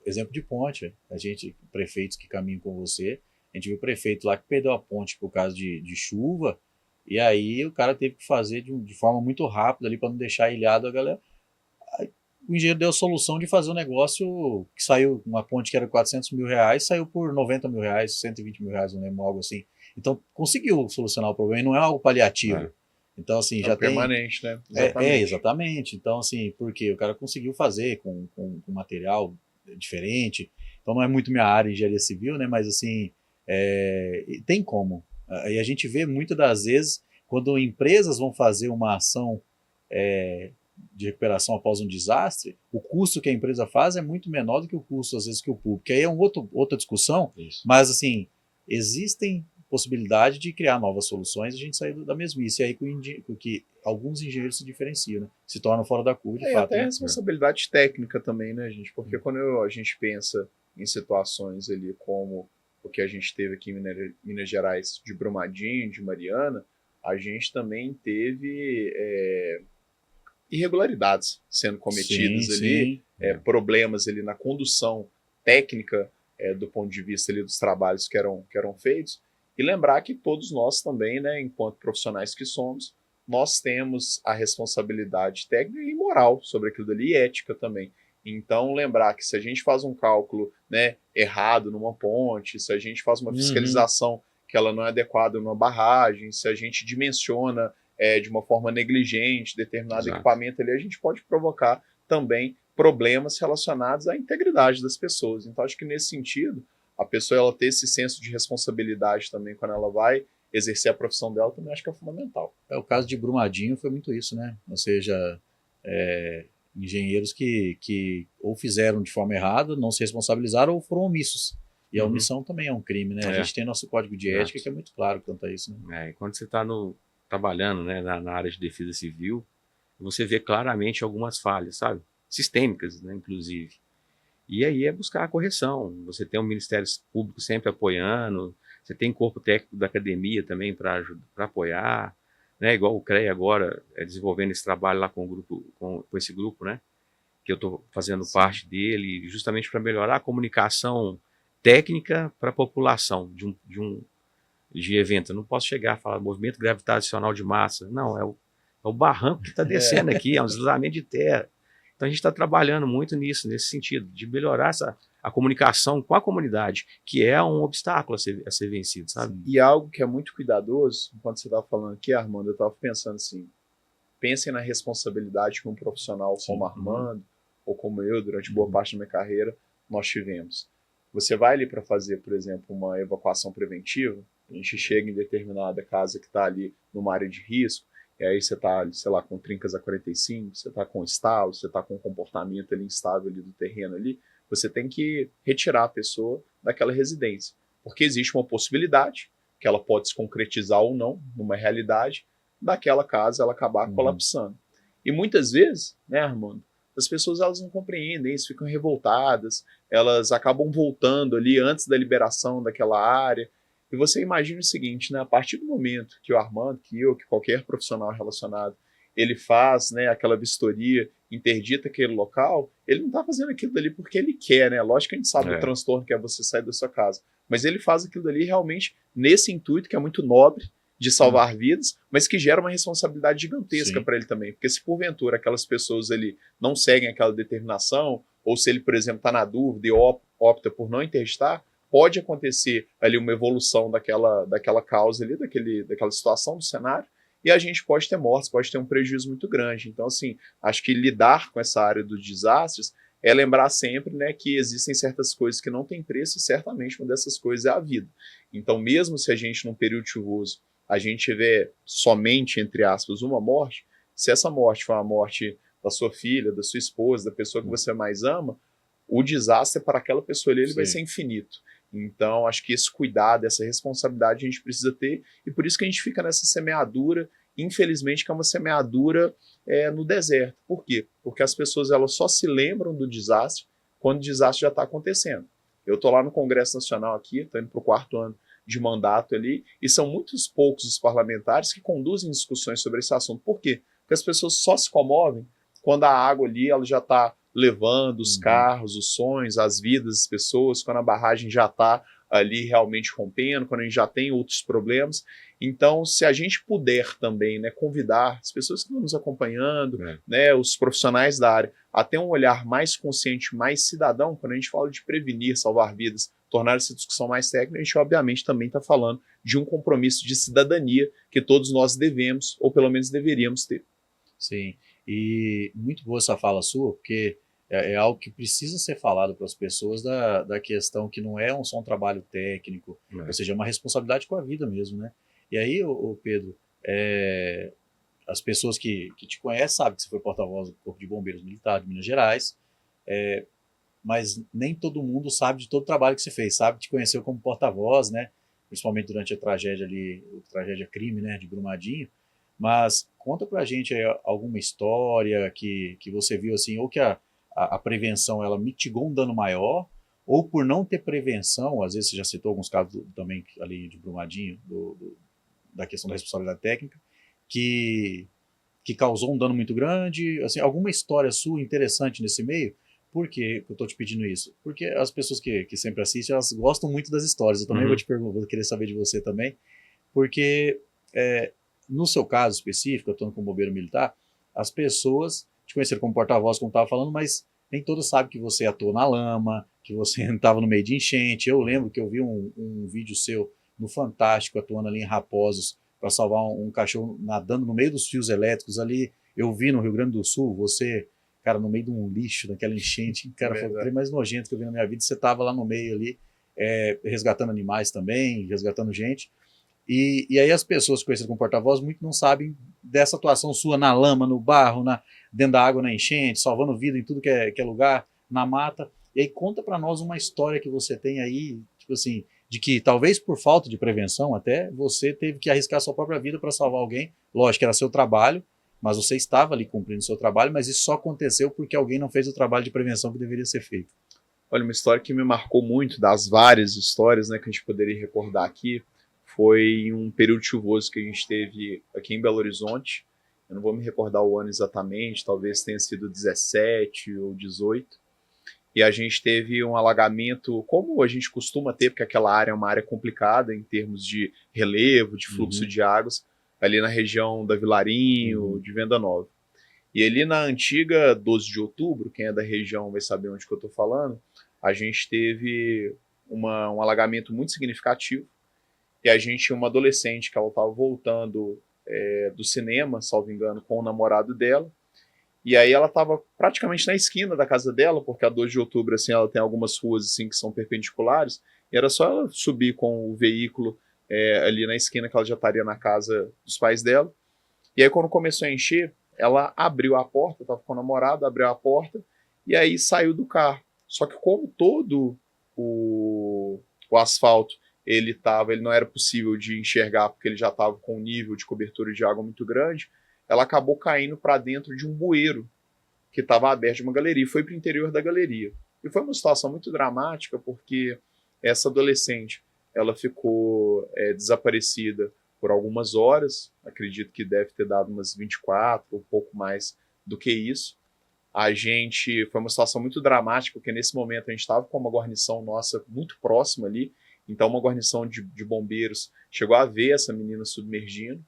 exemplo de ponte, prefeitos que caminham com você, a gente viu o prefeito lá que perdeu a ponte por causa de chuva, e aí o cara teve que fazer de forma muito rápida ali para não deixar ilhado a galera. Aí, o engenheiro deu a solução de fazer um negócio que saiu, uma ponte que era 400 mil reais, saiu por 90 mil reais, 120 mil reais, não lembro, algo assim. Então conseguiu solucionar o problema, e não é algo paliativo. Então, assim, já tem... permanente, né? Exatamente. Então, assim, porque o cara conseguiu fazer com material diferente, então não é muito minha área, engenharia civil, né? Mas, assim, tem como. E a gente vê muitas das vezes quando empresas vão fazer uma ação de recuperação após um desastre, o custo que a empresa faz é muito menor do que o custo, às vezes, que o público. Aí é outra discussão, mas, assim, existem possibilidade de criar novas soluções e a gente sair da mesmice. E aí que alguns engenheiros se diferenciam, né? Se tornam fora da curva, de fato. Até né? responsabilidade técnica também, né, gente? Porque quando a gente pensa em situações ali como o que a gente teve aqui em Minas Gerais, de Brumadinho, de Mariana, a gente também teve irregularidades sendo cometidas ali, problemas ali na condução técnica do ponto de vista ali dos trabalhos que eram feitos, e lembrar que todos nós também, né, enquanto profissionais que somos, nós temos a responsabilidade técnica e moral sobre aquilo dali, e ética também. Então, lembrar que se a gente faz um cálculo, né, errado numa ponte, se a gente faz uma fiscalização que ela não é adequada numa barragem, se a gente dimensiona de uma forma negligente determinado equipamento ali, a gente pode provocar também problemas relacionados à integridade das pessoas. Então, acho que nesse sentido, a pessoa ela ter esse senso de responsabilidade também quando ela vai exercer a profissão dela, também acho que é fundamental. O caso de Brumadinho foi muito isso, né? Ou seja, engenheiros que ou fizeram de forma errada, não se responsabilizaram, ou foram omissos. E a omissão também é um crime, né? A gente tem nosso código de ética que é muito claro quanto a isso, né? Quando você está trabalhando, né, na área de defesa civil, você vê claramente algumas falhas, sabe? Sistêmicas, né, inclusive. E aí é buscar a correção. Você tem o Ministério Público sempre apoiando, você tem corpo técnico da academia também para apoiar, né? Igual o CREA agora desenvolvendo esse trabalho lá com esse grupo, né? Que eu estou fazendo parte dele, justamente para melhorar a comunicação técnica para a população de evento. Eu não posso chegar e falar movimento gravitacional de massa. Não, é o barranco que está descendo aqui, é um deslizamento de terra. Então a gente está trabalhando muito nisso, nesse sentido, de melhorar a comunicação com a comunidade, que é um obstáculo a ser vencido, sabe? E algo que é muito cuidadoso, enquanto você estava falando aqui, Armando, eu estava pensando assim, pensem na responsabilidade que um profissional como Armando, ou como eu, durante boa parte da minha carreira, nós tivemos. Você vai ali para fazer, por exemplo, uma evacuação preventiva, a gente chega em determinada casa que está ali numa área de risco, e aí você está, sei lá, com trincas A45, você está com estalo, você está com um comportamento ali instável ali do terreno ali, você tem que retirar a pessoa daquela residência, porque existe uma possibilidade que ela pode se concretizar ou não numa realidade daquela casa ela acabar colapsando. E muitas vezes, né, Armando, as pessoas elas não compreendem isso, ficam revoltadas, elas acabam voltando ali antes da liberação daquela área. E você imagina o seguinte, né, a partir do momento que o Armando, que eu, que qualquer profissional relacionado, ele faz, né, aquela vistoria, interdita aquele local, ele não está fazendo aquilo dali porque ele quer, né? Lógico que a gente sabe do transtorno que é você sair da sua casa, mas ele faz aquilo dali realmente nesse intuito que é muito nobre, de salvar vidas, mas que gera uma responsabilidade gigantesca para ele também, porque se porventura aquelas pessoas ali não seguem aquela determinação, ou se ele, por exemplo, está na dúvida e opta por não interditar, pode acontecer ali uma evolução daquela causa ali, daquela situação do cenário, e a gente pode ter mortes, pode ter um prejuízo muito grande. Então, assim, acho que lidar com essa área dos desastres é lembrar sempre, né, que existem certas coisas que não têm preço, e certamente uma dessas coisas é a vida. Então, mesmo se a gente, num período chuvoso, a gente tiver somente, entre aspas, uma morte, se essa morte for a morte da sua filha, da sua esposa, da pessoa que você mais ama, o desastre para aquela pessoa ali, ele vai ser infinito. Então, acho que esse cuidado, essa responsabilidade a gente precisa ter, e por isso que a gente fica nessa semeadura, infelizmente, que é uma semeadura no deserto. Por quê? Porque as pessoas elas só se lembram do desastre quando o desastre já está acontecendo. Eu estou lá no Congresso Nacional aqui, estou indo para o 4º ano de mandato ali, e são muitos poucos os parlamentares que conduzem discussões sobre esse assunto. Por quê? Porque as pessoas só se comovem quando a água ali ela já está levando os carros, os sonhos, as vidas das pessoas, quando a barragem já está ali realmente rompendo, quando a gente já tem outros problemas. Então, se a gente puder também, né, convidar as pessoas que estão nos acompanhando, né, os profissionais da área, a ter um olhar mais consciente, mais cidadão, quando a gente fala de prevenir, salvar vidas, tornar essa discussão mais técnica, a gente obviamente também está falando de um compromisso de cidadania que todos nós devemos, ou pelo menos deveríamos ter. Sim, e muito boa essa fala sua, porque é algo que precisa ser falado para as pessoas da questão que não é só um trabalho técnico, ou seja, é uma responsabilidade com a vida mesmo, né? E aí, Pedro, As pessoas que te conhecem sabem que você foi porta-voz do Corpo de Bombeiros Militar de Minas Gerais, mas nem todo mundo sabe de todo o trabalho que você fez, sabe? Te conheceu como porta-voz, né? Principalmente durante a tragédia ali, a tragédia crime, né, de Brumadinho. Mas conta pra gente aí alguma história que você viu assim, ou que a prevenção ela mitigou um dano maior, ou por não ter prevenção, às vezes você já citou alguns casos também ali de Brumadinho, da questão da responsabilidade técnica, que causou um dano muito grande, assim, alguma história sua interessante nesse meio. Por que eu estou te pedindo isso? Porque as pessoas que sempre assistem, elas gostam muito das histórias. Eu também vou te perguntar, vou querer saber de você também, porque no seu caso específico, atuando como bombeiro militar, as pessoas te conheceram como porta-voz, como estava falando, mas nem todos sabem que você atuou na lama, que você estava no meio de enchente. Eu lembro que eu vi um vídeo seu no Fantástico, atuando ali em Raposos, para salvar um cachorro nadando no meio dos fios elétricos ali. Eu vi no Rio Grande do Sul, você, cara, no meio de um lixo, daquela enchente, cara, foi o trem mais nojento que eu vi na minha vida. Você estava lá no meio ali, resgatando animais também, resgatando gente. E aí as pessoas conhecidas como porta-voz muito não sabem dessa atuação sua na lama, no barro, dentro da água na enchente, salvando vida em tudo que é lugar, na mata. E aí conta para nós uma história que você tem aí, tipo assim, de que talvez por falta de prevenção até, você teve que arriscar sua própria vida para salvar alguém. Lógico que era seu trabalho, mas você estava ali cumprindo seu trabalho, mas isso só aconteceu porque alguém não fez o trabalho de prevenção que deveria ser feito. Olha, uma história que me marcou muito, das várias histórias, né, que a gente poderia recordar aqui, foi um período chuvoso que a gente teve aqui em Belo Horizonte. Eu não vou me recordar o ano exatamente, talvez tenha sido 17 ou 18. E a gente teve um alagamento, como a gente costuma ter, porque aquela área é uma área complicada em termos de relevo, de fluxo de águas, ali na região da Vilarinho, de Venda Nova. E ali na antiga 12 de outubro, quem é da região vai saber onde que eu estou falando, a gente teve um alagamento muito significativo. E a gente tinha uma adolescente que ela estava voltando do cinema, salvo engano, com o namorado dela. E aí ela estava praticamente na esquina da casa dela, porque a 12 de outubro assim, ela tem algumas ruas assim, que são perpendiculares, e era só ela subir com o veículo ali na esquina que ela já estaria na casa dos pais dela. E aí quando começou a encher, ela abriu a porta, estava com o namorado, abriu a porta, e aí saiu do carro. Só que como todo o asfalto ele não era possível de enxergar porque ele já estava com um nível de cobertura de água muito grande, ela acabou caindo para dentro de um bueiro que estava aberto de uma galeria e foi para o interior da galeria. E foi uma situação muito dramática porque essa adolescente ela ficou desaparecida por algumas horas, acredito que deve ter dado umas 24, um pouco mais do que isso. Foi uma situação muito dramática porque nesse momento a gente estava com uma guarnição nossa muito próxima ali. Então, uma guarnição de bombeiros chegou a ver essa menina submergindo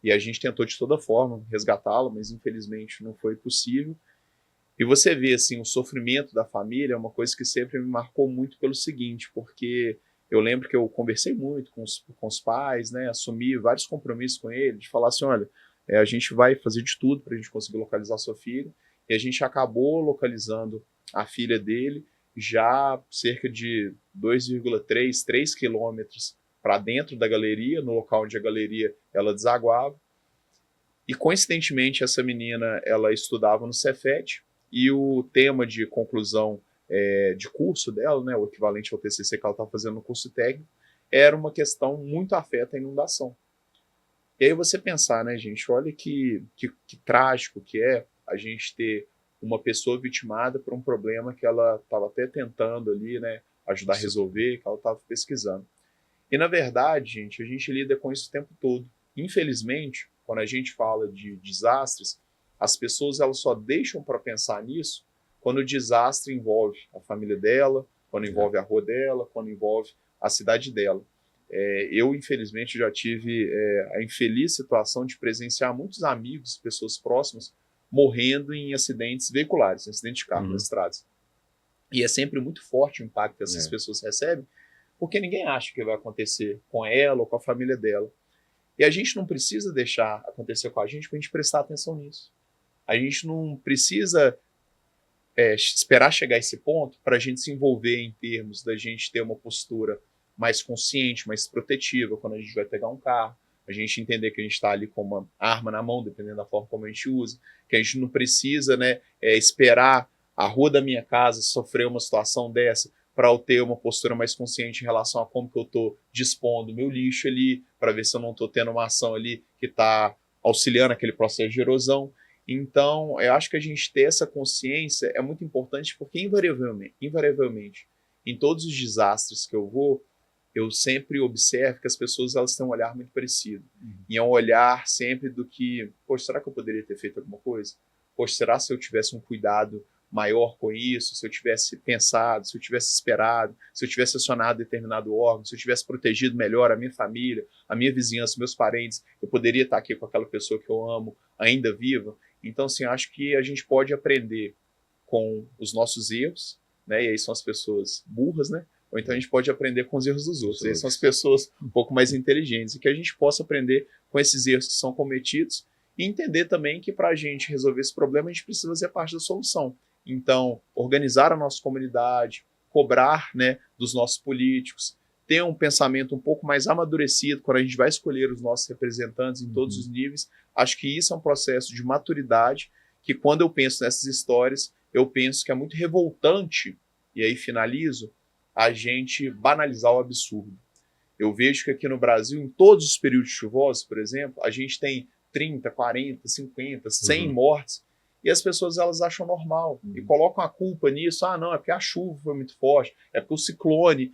e a gente tentou de toda forma resgatá-la, mas infelizmente não foi possível. E você vê assim, o sofrimento da família é uma coisa que sempre me marcou muito pelo seguinte, porque eu lembro que eu conversei muito com os pais, né, assumi vários compromissos com eles, de falar assim, olha, a gente vai fazer de tudo para a gente conseguir localizar sua filha, e a gente acabou localizando a filha dele, já cerca de 2,3, 3 quilômetros para dentro da galeria, no local onde a galeria ela desaguava. E coincidentemente essa menina ela estudava no Cefet e o tema de conclusão de curso dela, né, o equivalente ao TCC que ela estava fazendo no curso técnico, era uma questão muito afeta à inundação. E aí você pensar, né, gente, olha que trágico que é a gente ter uma pessoa vitimada por um problema que ela estava até tentando ali, né, ajudar a resolver, que ela estava pesquisando. E na verdade, gente, a gente lida com isso o tempo todo. Infelizmente, quando a gente fala de desastres, as pessoas elas só deixam para pensar nisso quando o desastre envolve a família dela, quando envolve a rua dela, quando envolve a cidade dela. Eu, infelizmente, já tive a infeliz situação de presenciar muitos amigos, pessoas próximas, morrendo em acidentes veiculares, em acidentes de carro nas estradas. E é sempre muito forte o impacto que essas pessoas recebem, porque ninguém acha que vai acontecer com ela ou com a família dela. E a gente não precisa deixar acontecer com a gente para a gente prestar atenção nisso. A gente não precisa esperar chegar a esse ponto para a gente se envolver em termos da gente ter uma postura mais consciente, mais protetiva quando a gente vai pegar um carro, a gente entender que a gente está ali com uma arma na mão, dependendo da forma como a gente usa, que a gente não precisa, né, esperar a rua da minha casa sofrer uma situação dessa para eu ter uma postura mais consciente em relação a como que eu estou dispondo o meu lixo ali, para ver se eu não estou tendo uma ação ali que está auxiliando aquele processo de erosão. Então, eu acho que a gente ter essa consciência é muito importante, porque invariavelmente em todos os desastres que eu vou, eu sempre observo que as pessoas elas têm um olhar muito parecido. E é um olhar sempre do que, poxa, será que eu poderia ter feito alguma coisa? Poxa, será se eu tivesse um cuidado maior com isso, se eu tivesse pensado, se eu tivesse esperado, se eu tivesse acionado determinado órgão, se eu tivesse protegido melhor a minha família, a minha vizinhança, meus parentes, eu poderia estar aqui com aquela pessoa que eu amo ainda viva. Então, assim, acho que a gente pode aprender com os nossos erros, né? E aí são as pessoas burras, né? Ou então a gente pode aprender com os erros dos outros. E aí são as pessoas um pouco mais inteligentes. E que a gente possa aprender com esses erros que são cometidos e entender também que para a gente resolver esse problema, a gente precisa fazer parte da solução. Então, organizar a nossa comunidade, cobrar, né, dos nossos políticos, ter um pensamento um pouco mais amadurecido quando a gente vai escolher os nossos representantes em todos os níveis. Acho que isso é um processo de maturidade que, quando eu penso nessas histórias, eu penso que é muito revoltante, e aí finalizo, a gente banalizar o absurdo. Eu vejo que aqui no Brasil, em todos os períodos chuvosos, por exemplo, a gente tem 30, 40, 50, 100 mortes, e as pessoas elas acham normal e colocam a culpa nisso. Ah, não, é porque a chuva foi muito forte, é porque o ciclone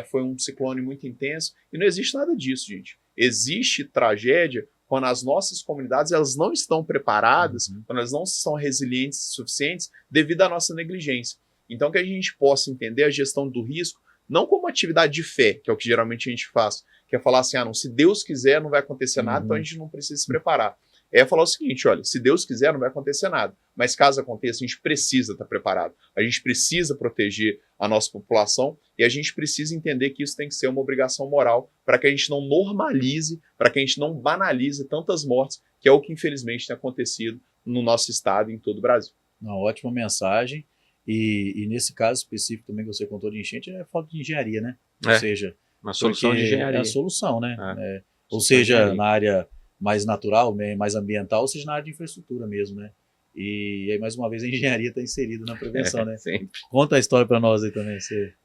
foi um ciclone muito intenso, e não existe nada disso, gente. Existe tragédia quando as nossas comunidades elas não estão preparadas, quando elas não são resilientes o suficientes devido à nossa negligência. Então, que a gente possa entender a gestão do risco não como atividade de fé, que é o que geralmente a gente faz, que é falar assim, ah, não, se Deus quiser não vai acontecer nada, então a gente não precisa se preparar. É falar o seguinte, olha, se Deus quiser não vai acontecer nada, mas caso aconteça, a gente precisa estar preparado, a gente precisa proteger a nossa população e a gente precisa entender que isso tem que ser uma obrigação moral para que a gente não normalize, para que a gente não banalize tantas mortes, que é o que infelizmente tem acontecido no nosso estado e em todo o Brasil. Uma ótima mensagem. E nesse caso específico também que você contou de enchente, é falta de engenharia, né? Ou seja, uma solução de engenharia. É a solução, né? Ou seja, na área mais natural, mais ambiental, ou seja, na área de infraestrutura mesmo, né? E aí, mais uma vez, a engenharia está inserida na prevenção, né? Sempre. Conta a história para nós aí também.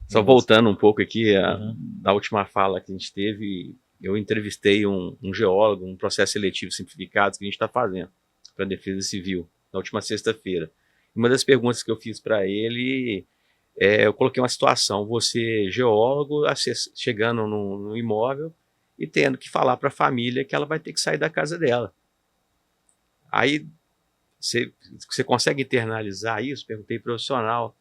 Só voltando um pouco aqui, da última fala que a gente teve, eu entrevistei um geólogo, um processo seletivo simplificado que a gente está fazendo para a Defesa Civil, na última sexta-feira. Uma das perguntas que eu fiz para ele, eu coloquei uma situação, você geólogo, chegando no imóvel e tendo que falar para a família que ela vai ter que sair da casa dela. Aí, você consegue internalizar isso? Perguntei para o profissional.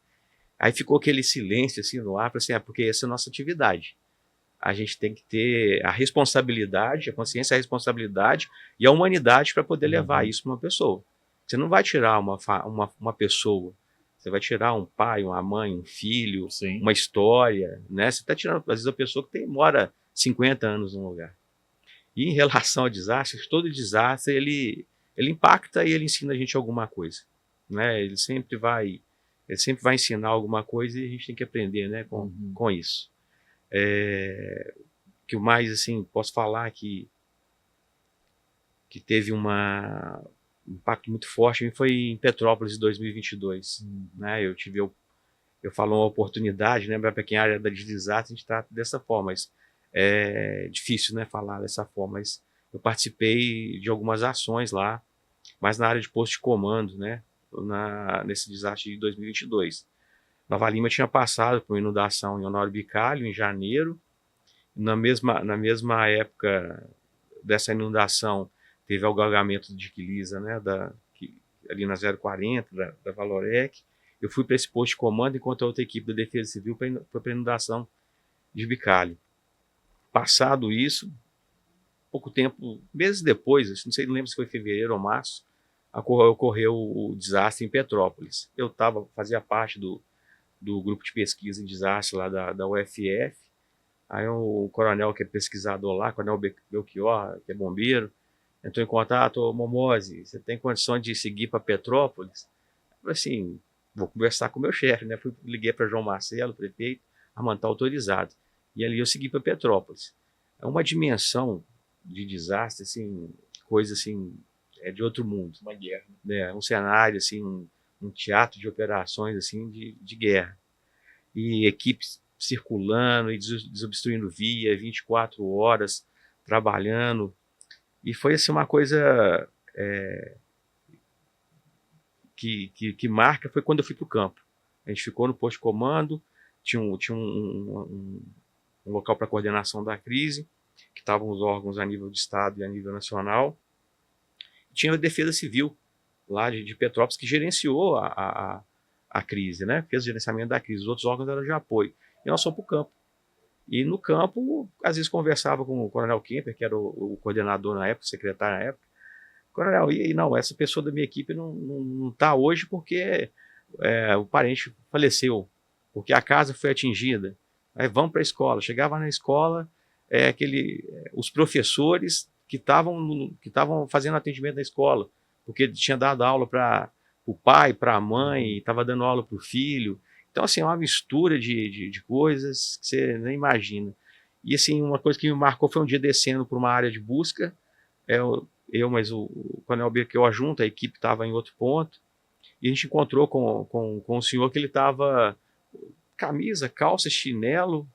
Aí ficou aquele silêncio assim no ar, assim, porque essa é a nossa atividade. A gente tem que ter a responsabilidade, a consciência, a responsabilidade e a humanidade para poder levar isso para uma pessoa. Você não vai tirar uma pessoa, você vai tirar um pai, uma mãe, um filho, Sim. uma história, né? Você está tirando, às vezes, a pessoa que mora 50 anos num lugar. E em relação a desastres, todo desastre, ele impacta e ele ensina a gente alguma coisa, né? Ele sempre vai ensinar alguma coisa e a gente tem que aprender, né, com isso. Que o mais, assim, posso falar que teve um impacto muito forte foi em Petrópolis em 2022. Né? Eu falo uma oportunidade, né? Para quem é área de desastre, a gente trata dessa forma, mas é difícil, né, falar dessa forma. Mas eu participei de algumas ações lá, mas na área de posto de comando, né, nesse desastre de 2022. Nova Lima tinha passado por uma inundação em Honório Bicalho, em janeiro. Na mesma época dessa inundação, teve o galgamento de Quilisa, né, ali na 040, da Valorec. Eu fui para esse posto de comando, enquanto a outra equipe da Defesa Civil foi para a inundação de Bicalho. Passado isso, pouco tempo, meses depois, não lembro se foi fevereiro ou março, ocorreu o desastre em Petrópolis. Eu fazia parte do grupo de pesquisa em desastre lá da UFF. Aí o coronel que é pesquisador lá, coronel Belchior, que é bombeiro, entrou em contato: Momose, você tem condições de seguir para Petrópolis? Eu falei assim, vou conversar com o meu chefe, né? Liguei para João Marcelo, prefeito, Armando, está autorizado. E ali eu segui para Petrópolis. É uma dimensão de desastre, assim, coisa assim, de outro mundo. Uma guerra. Né? Um cenário, assim, um teatro de operações assim, de guerra. E equipes circulando e desobstruindo via, 24 horas trabalhando. E foi assim, uma coisa que marca foi quando eu fui para o campo. A gente ficou no posto de comando, tinha um local para coordenação da crise, que estavam os órgãos a nível de estado e a nível nacional. Tinha a Defesa Civil lá de Petrópolis que gerenciou a crise, né? Fez o gerenciamento da crise. Os outros órgãos eram de apoio. E nós fomos para o campo. E no campo, às vezes conversava com o Coronel Kemper, que era o coordenador na época, o secretário na época. Coronel, e não, essa pessoa da minha equipe não está hoje porque o parente faleceu, porque a casa foi atingida. Aí vamos para a escola. Chegava na escola, os professores que estavam fazendo atendimento na escola, porque tinha dado aula para o pai, para a mãe, estava dando aula para o filho. Então, assim, é uma mistura de coisas que você nem imagina. E, assim, uma coisa que me marcou foi um dia descendo por uma área de busca, mas o Coronel Belchior junto, a equipe estava em outro ponto, e a gente encontrou com um senhor que ele estava camisa, calça, chinelo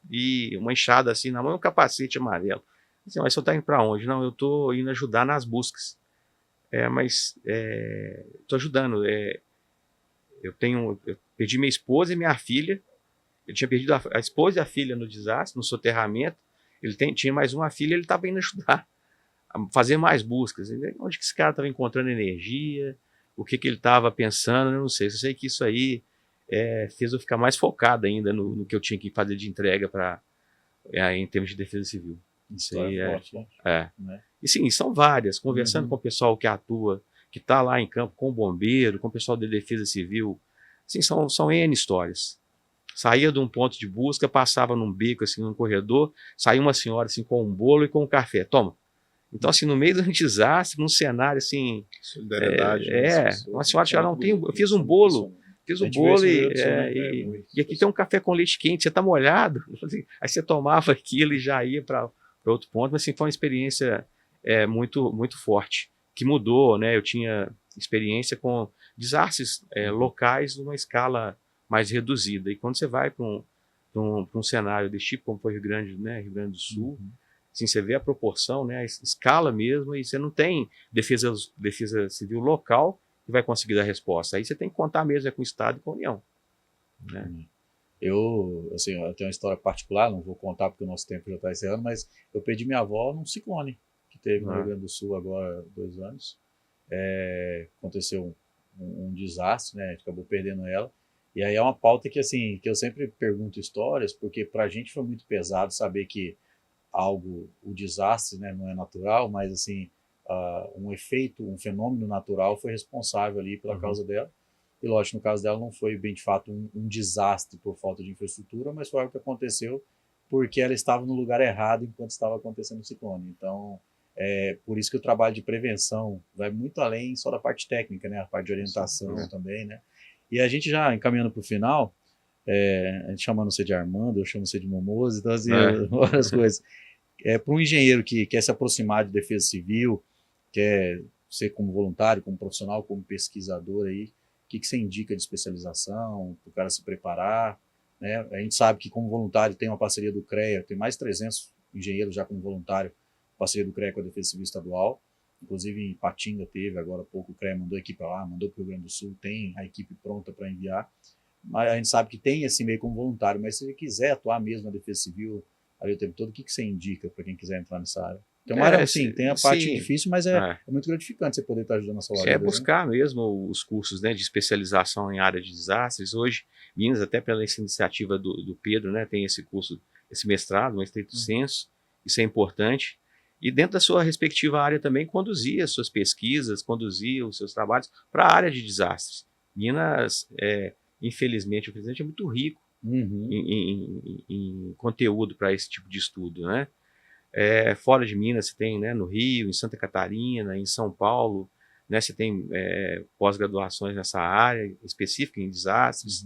e uma enxada assim na mão e um capacete amarelo. Assim, mas você está indo para onde? Não, eu estou indo ajudar nas buscas. Mas estou ajudando. Eu perdi minha esposa e minha filha. Ele tinha perdido a esposa e a filha no desastre, no soterramento. Ele tinha mais uma filha, ele estava indo ajudar a fazer mais buscas. Onde que esse cara estava encontrando energia? O que ele estava pensando? Eu não sei. Eu sei que isso aí fez eu ficar mais focado ainda no que eu tinha que fazer de entrega em termos de defesa civil. Isso aí forte, né? E sim, são várias. Conversando com o pessoal que atua, que está lá em campo, com o bombeiro, com o pessoal da defesa civil. Assim, são N histórias. Saía de um ponto de busca, passava num beco, assim, num corredor, saía uma senhora assim, com um bolo e com um café. Toma. Então, assim, no meio de um desastre, num cenário assim. Solidariedade. Uma senhora chegava, não tem. Eu fiz um bolo. Fiz o bolo e aqui tem um café com leite quente, você está molhado? Aí você tomava aquilo e já ia para outro ponto, mas assim, foi uma experiência muito, muito forte, que mudou, né? Eu tinha experiência com desastres locais numa escala mais reduzida, e quando você vai para um cenário desse tipo, como foi Rio Grande, né? Rio Grande do Sul, assim, você vê a proporção, né? A escala mesmo, e você não tem defesa civil local que vai conseguir dar resposta. Aí você tem que contar mesmo com o Estado e com a União. Né? Eu tenho uma história particular, não vou contar porque o nosso tempo já está encerrando, mas eu perdi minha avó num ciclone que teve no Rio Grande do Sul agora há 2 anos. Aconteceu um desastre, né? A gente acabou perdendo ela. E aí é uma pauta que, assim, que eu sempre pergunto histórias, porque para a gente foi muito pesado saber que o desastre, né, não é natural, mas assim, um efeito, um fenômeno natural foi responsável ali pela causa dela. E lógico, no caso dela não foi bem de fato um desastre por falta de infraestrutura, mas foi algo que aconteceu porque ela estava no lugar errado enquanto estava acontecendo o ciclone. Então, por isso que o trabalho de prevenção vai muito além só da parte técnica, né, a parte de orientação também, né. E a gente já encaminhando para o final, a gente chamando você de Armando, eu chamo você de Momoso, então assim, várias coisas. Para um engenheiro que quer se aproximar de defesa civil, quer ser como voluntário, como profissional, como pesquisador aí, o que você indica de especialização, para o cara se preparar, né? A gente sabe que como voluntário tem uma parceria do CREA, tem mais de 300 engenheiros já como voluntário, parceria do CREA com a Defesa Civil Estadual, inclusive em Patinga teve, agora há pouco o CREA mandou a equipe lá, mandou para o Rio Grande do Sul, tem a equipe pronta para enviar, mas a gente sabe que tem esse meio como voluntário, mas se ele quiser atuar mesmo na Defesa Civil ali o tempo todo, o que você indica para quem quiser entrar nessa área? Tem uma área, sim, tem a parte difícil, mas é muito gratificante você poder estar ajudando a salvar. Buscar mesmo os cursos, né, de especialização em área de desastres. Hoje, Minas, até pela essa iniciativa do Pedro, né, tem esse curso, esse mestrado, um estrito senso, isso é importante. E dentro da sua respectiva área também conduzir as suas pesquisas, conduzir os seus trabalhos para a área de desastres. Minas, infelizmente, é muito rico em conteúdo para esse tipo de estudo, né? Fora de Minas, você tem, né, no Rio, em Santa Catarina, em São Paulo, né, você tem pós-graduações nessa área específica em desastres.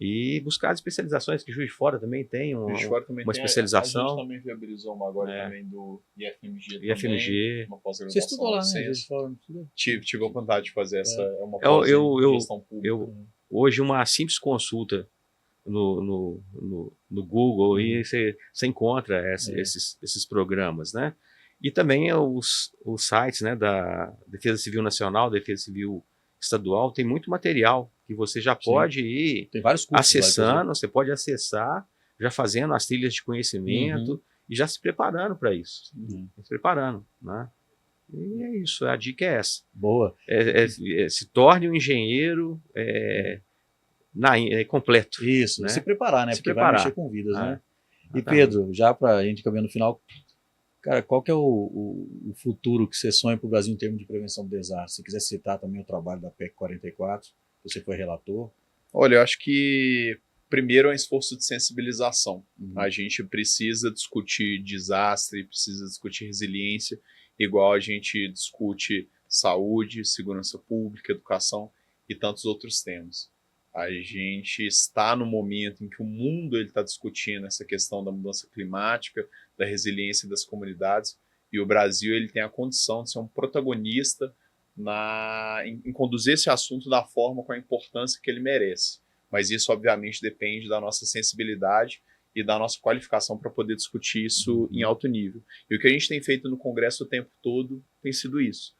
E buscar as especializações, que Juiz de Fora também tem Juiz de Fora também uma tem, especialização. A gente também viabilizou uma agora também do IFMG. IFMG. Uma pós-graduação. Você estudou lá, né? Juiz de Fora, não estudou? Tive a vontade de fazer essa uma pós em gestão pública. Hoje, uma simples consulta no Google e você encontra esses programas, né? E também os sites, né, da Defesa Civil Nacional, Defesa Civil Estadual, tem muito material que você já pode ir tem vários cursos acessando, você pode acessar, já fazendo as trilhas de conhecimento e já se preparando para isso. Se preparando, né? E é isso, a dica é essa. Boa. Se torne um engenheiro completo. Isso, né? Se preparar, né? Se Porque preparar. vai mexer com vidas, né? E Pedro, já para a gente caminhar no final, cara, qual que é o futuro que você sonha para o Brasil em termos de prevenção do desastre? Se quiser citar também o trabalho da PEC 44, você foi relator. Olha, eu acho que primeiro é um esforço de sensibilização. A gente precisa discutir desastre, precisa discutir resiliência, igual a gente discute saúde, segurança pública, educação e tantos outros temas. A gente está no momento em que o mundo está discutindo essa questão da mudança climática, da resiliência das comunidades, e o Brasil ele tem a condição de ser um protagonista em conduzir esse assunto da forma com a importância que ele merece. Mas isso, obviamente, depende da nossa sensibilidade e da nossa qualificação para poder discutir isso em alto nível. E o que a gente tem feito no Congresso o tempo todo tem sido isso.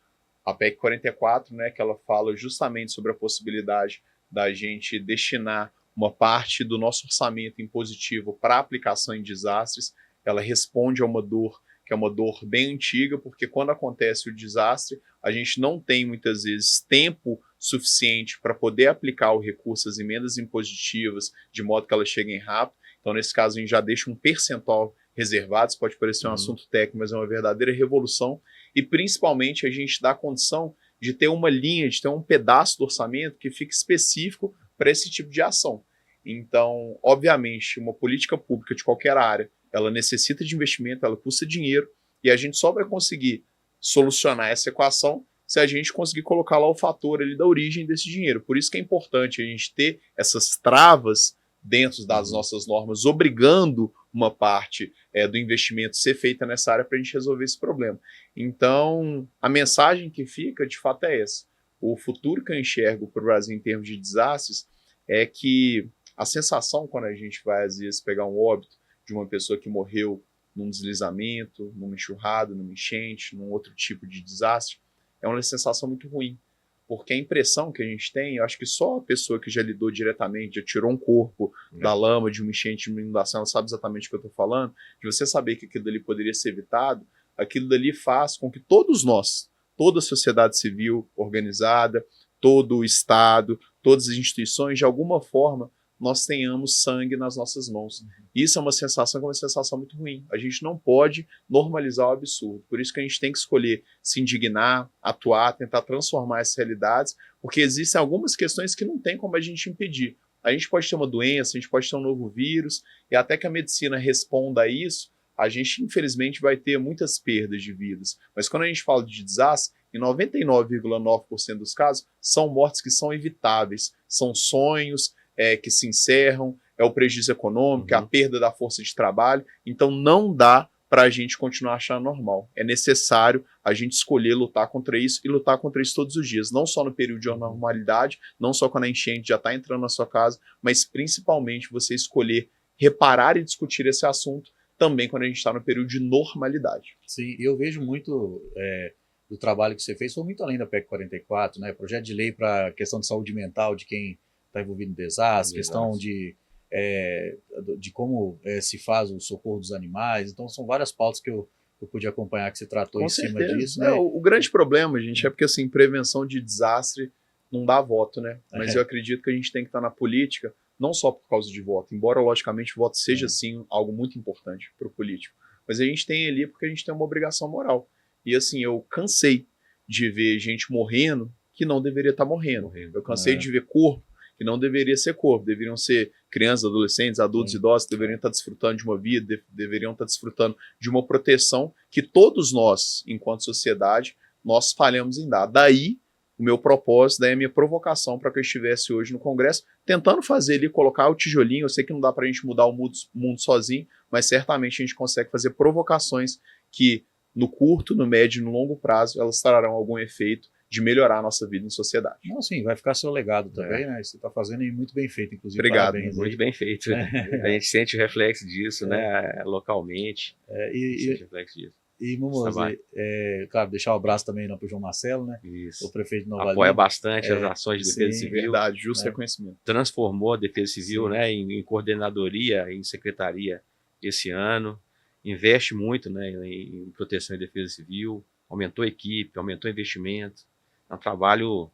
A PEC 44, né, que ela fala justamente sobre a possibilidade da gente destinar uma parte do nosso orçamento impositivo para aplicação em desastres, ela responde a uma dor que é uma dor bem antiga, porque quando acontece o desastre, a gente não tem muitas vezes tempo suficiente para poder aplicar o recurso às emendas impositivas, de modo que elas cheguem rápido. Então, nesse caso, a gente já deixa um percentual reservado, isso pode parecer um assunto técnico, mas é uma verdadeira revolução, e principalmente a gente dá a condição de ter uma linha, de ter um pedaço do orçamento que fique específico para esse tipo de ação. Então, obviamente, uma política pública de qualquer área, ela necessita de investimento, ela custa dinheiro, e a gente só vai conseguir solucionar essa equação se a gente conseguir colocar lá o fator ali da origem desse dinheiro. Por isso que é importante a gente ter essas travas dentro das nossas normas, obrigando uma parte do investimento ser feita nessa área para a gente resolver esse problema. Então, a mensagem que fica, de fato, é essa. O futuro que eu enxergo para o Brasil em termos de desastres é que a sensação, quando a gente vai, às vezes, pegar um óbito de uma pessoa que morreu num deslizamento, numa enxurrada, numa enchente, num outro tipo de desastre, é uma sensação muito ruim. Porque a impressão que a gente tem, eu acho que só a pessoa que já lidou diretamente, já tirou um corpo da lama, de uma enchente, de uma inundação, ela sabe exatamente o que eu estou falando, de você saber que aquilo dali poderia ser evitado, aquilo dali faz com que todos nós, toda a sociedade civil organizada, todo o Estado, todas as instituições, de alguma forma, nós tenhamos sangue nas nossas mãos. Isso é uma sensação que é uma sensação muito ruim. A gente não pode normalizar o absurdo. Por isso que a gente tem que escolher se indignar, atuar, tentar transformar essas realidades, porque existem algumas questões que não tem como a gente impedir. A gente pode ter uma doença, a gente pode ter um novo vírus, e até que a medicina responda a isso, a gente, infelizmente, vai ter muitas perdas de vidas. Mas quando a gente fala de desastre, em 99,9% dos casos, são mortes que são evitáveis, são sonhos que se encerram, é o prejuízo econômico, é a perda da força de trabalho. Então não dá para a gente continuar achando normal. É necessário a gente escolher lutar contra isso e lutar contra isso todos os dias, não só no período de normalidade, não só quando a enchente já está entrando na sua casa, mas principalmente você escolher reparar e discutir esse assunto também quando a gente está no período de normalidade. Sim, eu vejo muito do trabalho que você fez, foi muito além da PEC 44, né? Projeto de lei para a questão de saúde mental de quem está envolvido em desastre, questão de como se faz o socorro dos animais. Então, são várias pautas que eu pude acompanhar que você tratou Com em certeza. cima disso. Né? O grande problema, gente, é porque assim, prevenção de desastre não dá voto, né? Mas eu acredito que a gente tem que estar na política, não só por causa de voto, embora, logicamente, o voto seja, sim, algo muito importante para o político. Mas a gente tem ali porque a gente tem uma obrigação moral. E, assim, eu cansei de ver gente morrendo que não deveria estar morrendo. Eu cansei de ver corpo que não deveria ser corpo, deveriam ser crianças, adolescentes, adultos, idosos, que deveriam estar desfrutando de uma vida, deveriam estar desfrutando de uma proteção que todos nós, enquanto sociedade, nós falhamos em dar. Daí o meu propósito, daí a minha provocação para que eu estivesse hoje no Congresso, tentando fazer ali, colocar o tijolinho. Eu sei que não dá para a gente mudar o mundo sozinho, mas certamente a gente consegue fazer provocações que no curto, no médio e no longo prazo elas trarão algum efeito de melhorar a nossa vida em sociedade. Não, sim, vai ficar seu legado também, né? Você está fazendo e muito bem feito, inclusive. Obrigado. Parabéns, muito bem feito. A gente sente o reflexo disso, né, localmente. Sente o reflexo disso. E, Mimoso, claro, deixar um abraço também para o João Marcelo, né? Isso. O prefeito de Nova Apoia Lima. bastante as ações de defesa civil. Verdade, justo reconhecimento. Transformou a defesa civil, né, em coordenadoria, em secretaria esse ano. Investe muito, né, em proteção e defesa civil. Aumentou a equipe, aumentou o investimento. É um trabalho...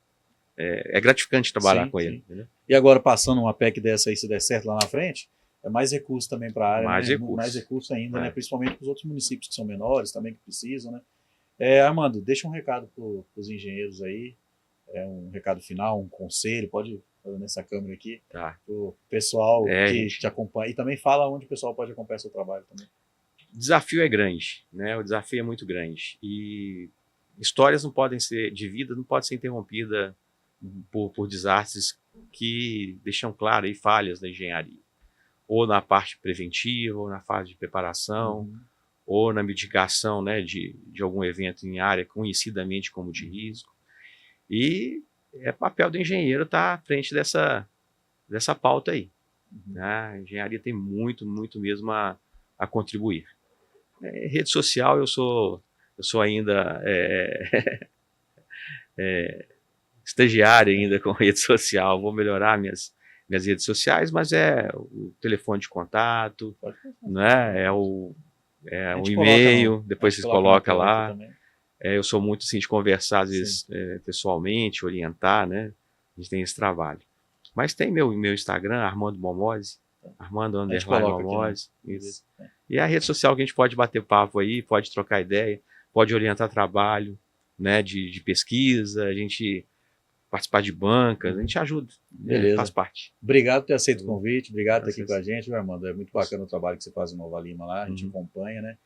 É gratificante trabalhar com ele. Entendeu? E agora, passando uma PEC dessa aí, se der certo lá na frente, é mais recursos também para a área, mais recursos ainda, né? Principalmente para os outros municípios que são menores também, que precisam, né? Armando, deixa um recado para os engenheiros aí, um recado final, um conselho, pode fazer nessa câmera aqui, tá. Para o pessoal que gente... te acompanha, e também fala onde o pessoal pode acompanhar seu trabalho também. O desafio é grande, né? O desafio é muito grande, e histórias não podem ser, de vida não pode ser interrompida por desastres que deixam claro aí falhas da engenharia, ou na parte preventiva, ou na fase de preparação, ou na mitigação, né, de algum evento em área conhecidamente como de risco. E é papel do engenheiro estar à frente dessa pauta aí. Né? A engenharia tem muito mesmo a contribuir. Rede social, eu sou ainda estagiário ainda com rede social, vou melhorar minhas redes sociais, mas é o telefone de contato, né? É o e-mail, depois vocês colocam lá. Eu sou muito assim, de conversar, às vezes, pessoalmente, orientar, né? A gente tem esse trabalho. Mas tem meu Instagram, Armando Momose, Armando_Momose. Isso. E a rede social que a gente pode bater papo aí, pode trocar ideia, pode orientar trabalho, né? De pesquisa, a gente participar de bancas, a gente ajuda. Beleza. Faz parte. Obrigado por ter aceito o convite, obrigado por estar aqui com a gente, meu Armando. É muito bacana o trabalho que você faz em Nova Lima lá, a gente acompanha, né?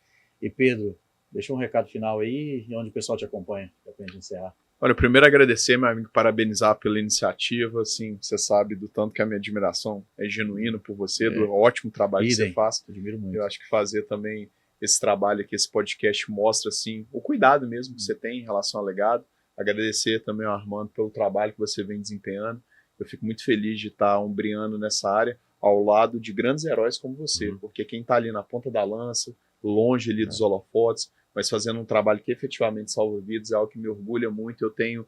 E Pedro, deixa um recado final aí e onde o pessoal te acompanha, para a gente encerrar. Olha, primeiro agradecer, meu amigo, parabenizar pela iniciativa, assim, você sabe do tanto que a minha admiração é genuína por você, do ótimo trabalho que você faz. Admiro muito. Eu acho que fazer também esse trabalho aqui, esse podcast mostra, assim, o cuidado mesmo que você tem em relação ao legado. Agradecer também ao Armando pelo trabalho que você vem desempenhando. Eu fico muito feliz de estar ombreando nessa área ao lado de grandes heróis como você, porque quem está ali na ponta da lança, longe ali dos holofotes, mas fazendo um trabalho que efetivamente salva vidas, é algo que me orgulha muito. Eu tenho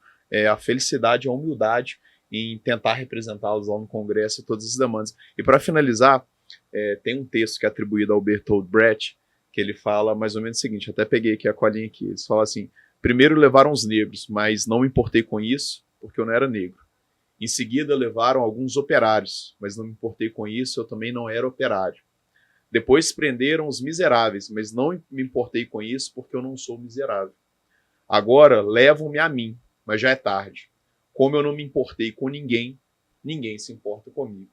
a felicidade e a humildade em tentar representá-los lá no Congresso e todas as demandas. E para finalizar, tem um texto que é atribuído ao Bertolt Brecht, que ele fala mais ou menos o seguinte, até peguei aqui a colinha aqui, ele fala assim: primeiro levaram os negros, mas não me importei com isso, porque eu não era negro. Em seguida levaram alguns operários, mas não me importei com isso, eu também não era operário. Depois prenderam os miseráveis, mas não me importei com isso, porque eu não sou miserável. Agora levam-me a mim, mas já é tarde. Como eu não me importei com ninguém, ninguém se importa comigo.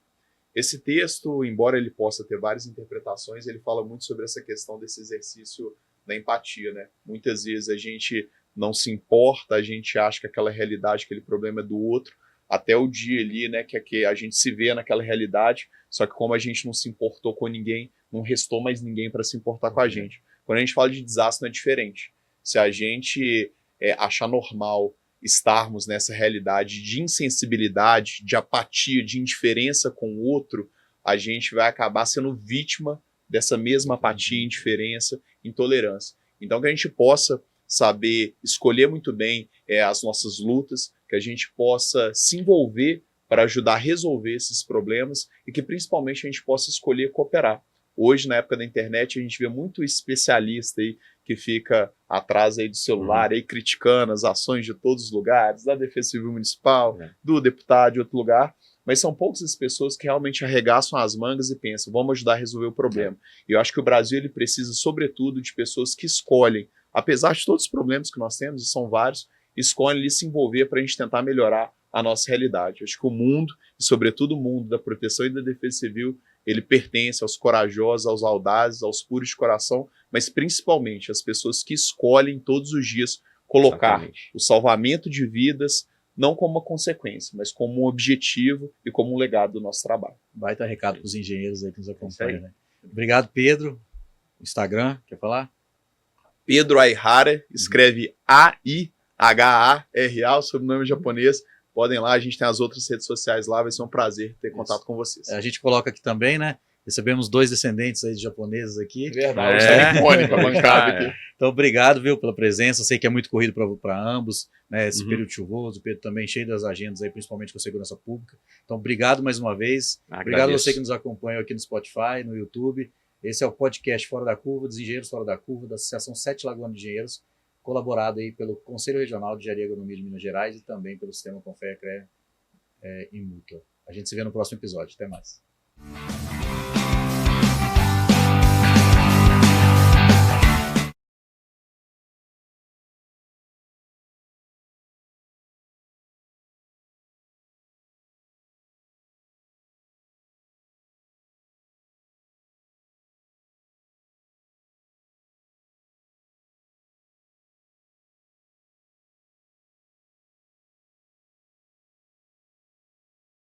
Esse texto, embora ele possa ter várias interpretações, ele fala muito sobre essa questão desse exercício da empatia, né? Muitas vezes a gente não se importa, a gente acha que aquela realidade, aquele problema é do outro, até o dia ali, né, que a gente se vê naquela realidade, só que como a gente não se importou com ninguém, não restou mais ninguém para se importar com a gente. Quando a gente fala de desastre, não é diferente. Se a gente achar normal estarmos nessa realidade de insensibilidade, de apatia, de indiferença com o outro, a gente vai acabar sendo vítima dessa mesma apatia, indiferença, intolerância. Então que a gente possa saber escolher muito bem as nossas lutas, que a gente possa se envolver para ajudar a resolver esses problemas e que principalmente a gente possa escolher cooperar. Hoje, na época da internet, a gente vê muito especialista aí que fica atrás aí do celular, aí criticando as ações de todos os lugares, da Defesa Civil Municipal, do deputado de outro lugar, mas são poucas as pessoas que realmente arregaçam as mangas e pensam, vamos ajudar a resolver o problema. E eu acho que o Brasil ele precisa, sobretudo, de pessoas que escolhem, apesar de todos os problemas que nós temos, e são vários, escolhem se envolver para a gente tentar melhorar a nossa realidade. Eu acho que o mundo, e sobretudo o mundo da proteção e da defesa civil, ele pertence aos corajosos, aos audazes, aos puros de coração, mas principalmente às pessoas que escolhem todos os dias colocar o salvamento de vidas não como uma consequência, mas como um objetivo e como um legado do nosso trabalho. Baita recado para os engenheiros aí que nos acompanham. Né? Obrigado, Pedro. Instagram, quer falar? Pedro Aihara, escreve A-I-H-A-R-A, o sobrenome japonês. Podem lá, a gente tem as outras redes sociais lá, vai ser um prazer ter contato com vocês. A gente coloca aqui também, né? Recebemos 2 descendentes aí de japoneses aqui. Verdade, está icônica a bancada aqui. Então, obrigado, viu, pela presença. Sei que é muito corrido para ambos, né? Esse período chuvoso, o Pedro também cheio das agendas aí, principalmente com a segurança pública. Então, obrigado mais uma vez. Obrigado a você que nos acompanha aqui no Spotify, no YouTube. Esse é o podcast Fora da Curva, dos Engenheiros Fora da Curva, da Associação Sete Lagoas de Engenheiros, colaborado aí pelo Conselho Regional de Engenharia e Agronomia de Minas Gerais e também pelo Sistema Confea, CREA e Mútua. A gente se vê no próximo episódio. Até mais.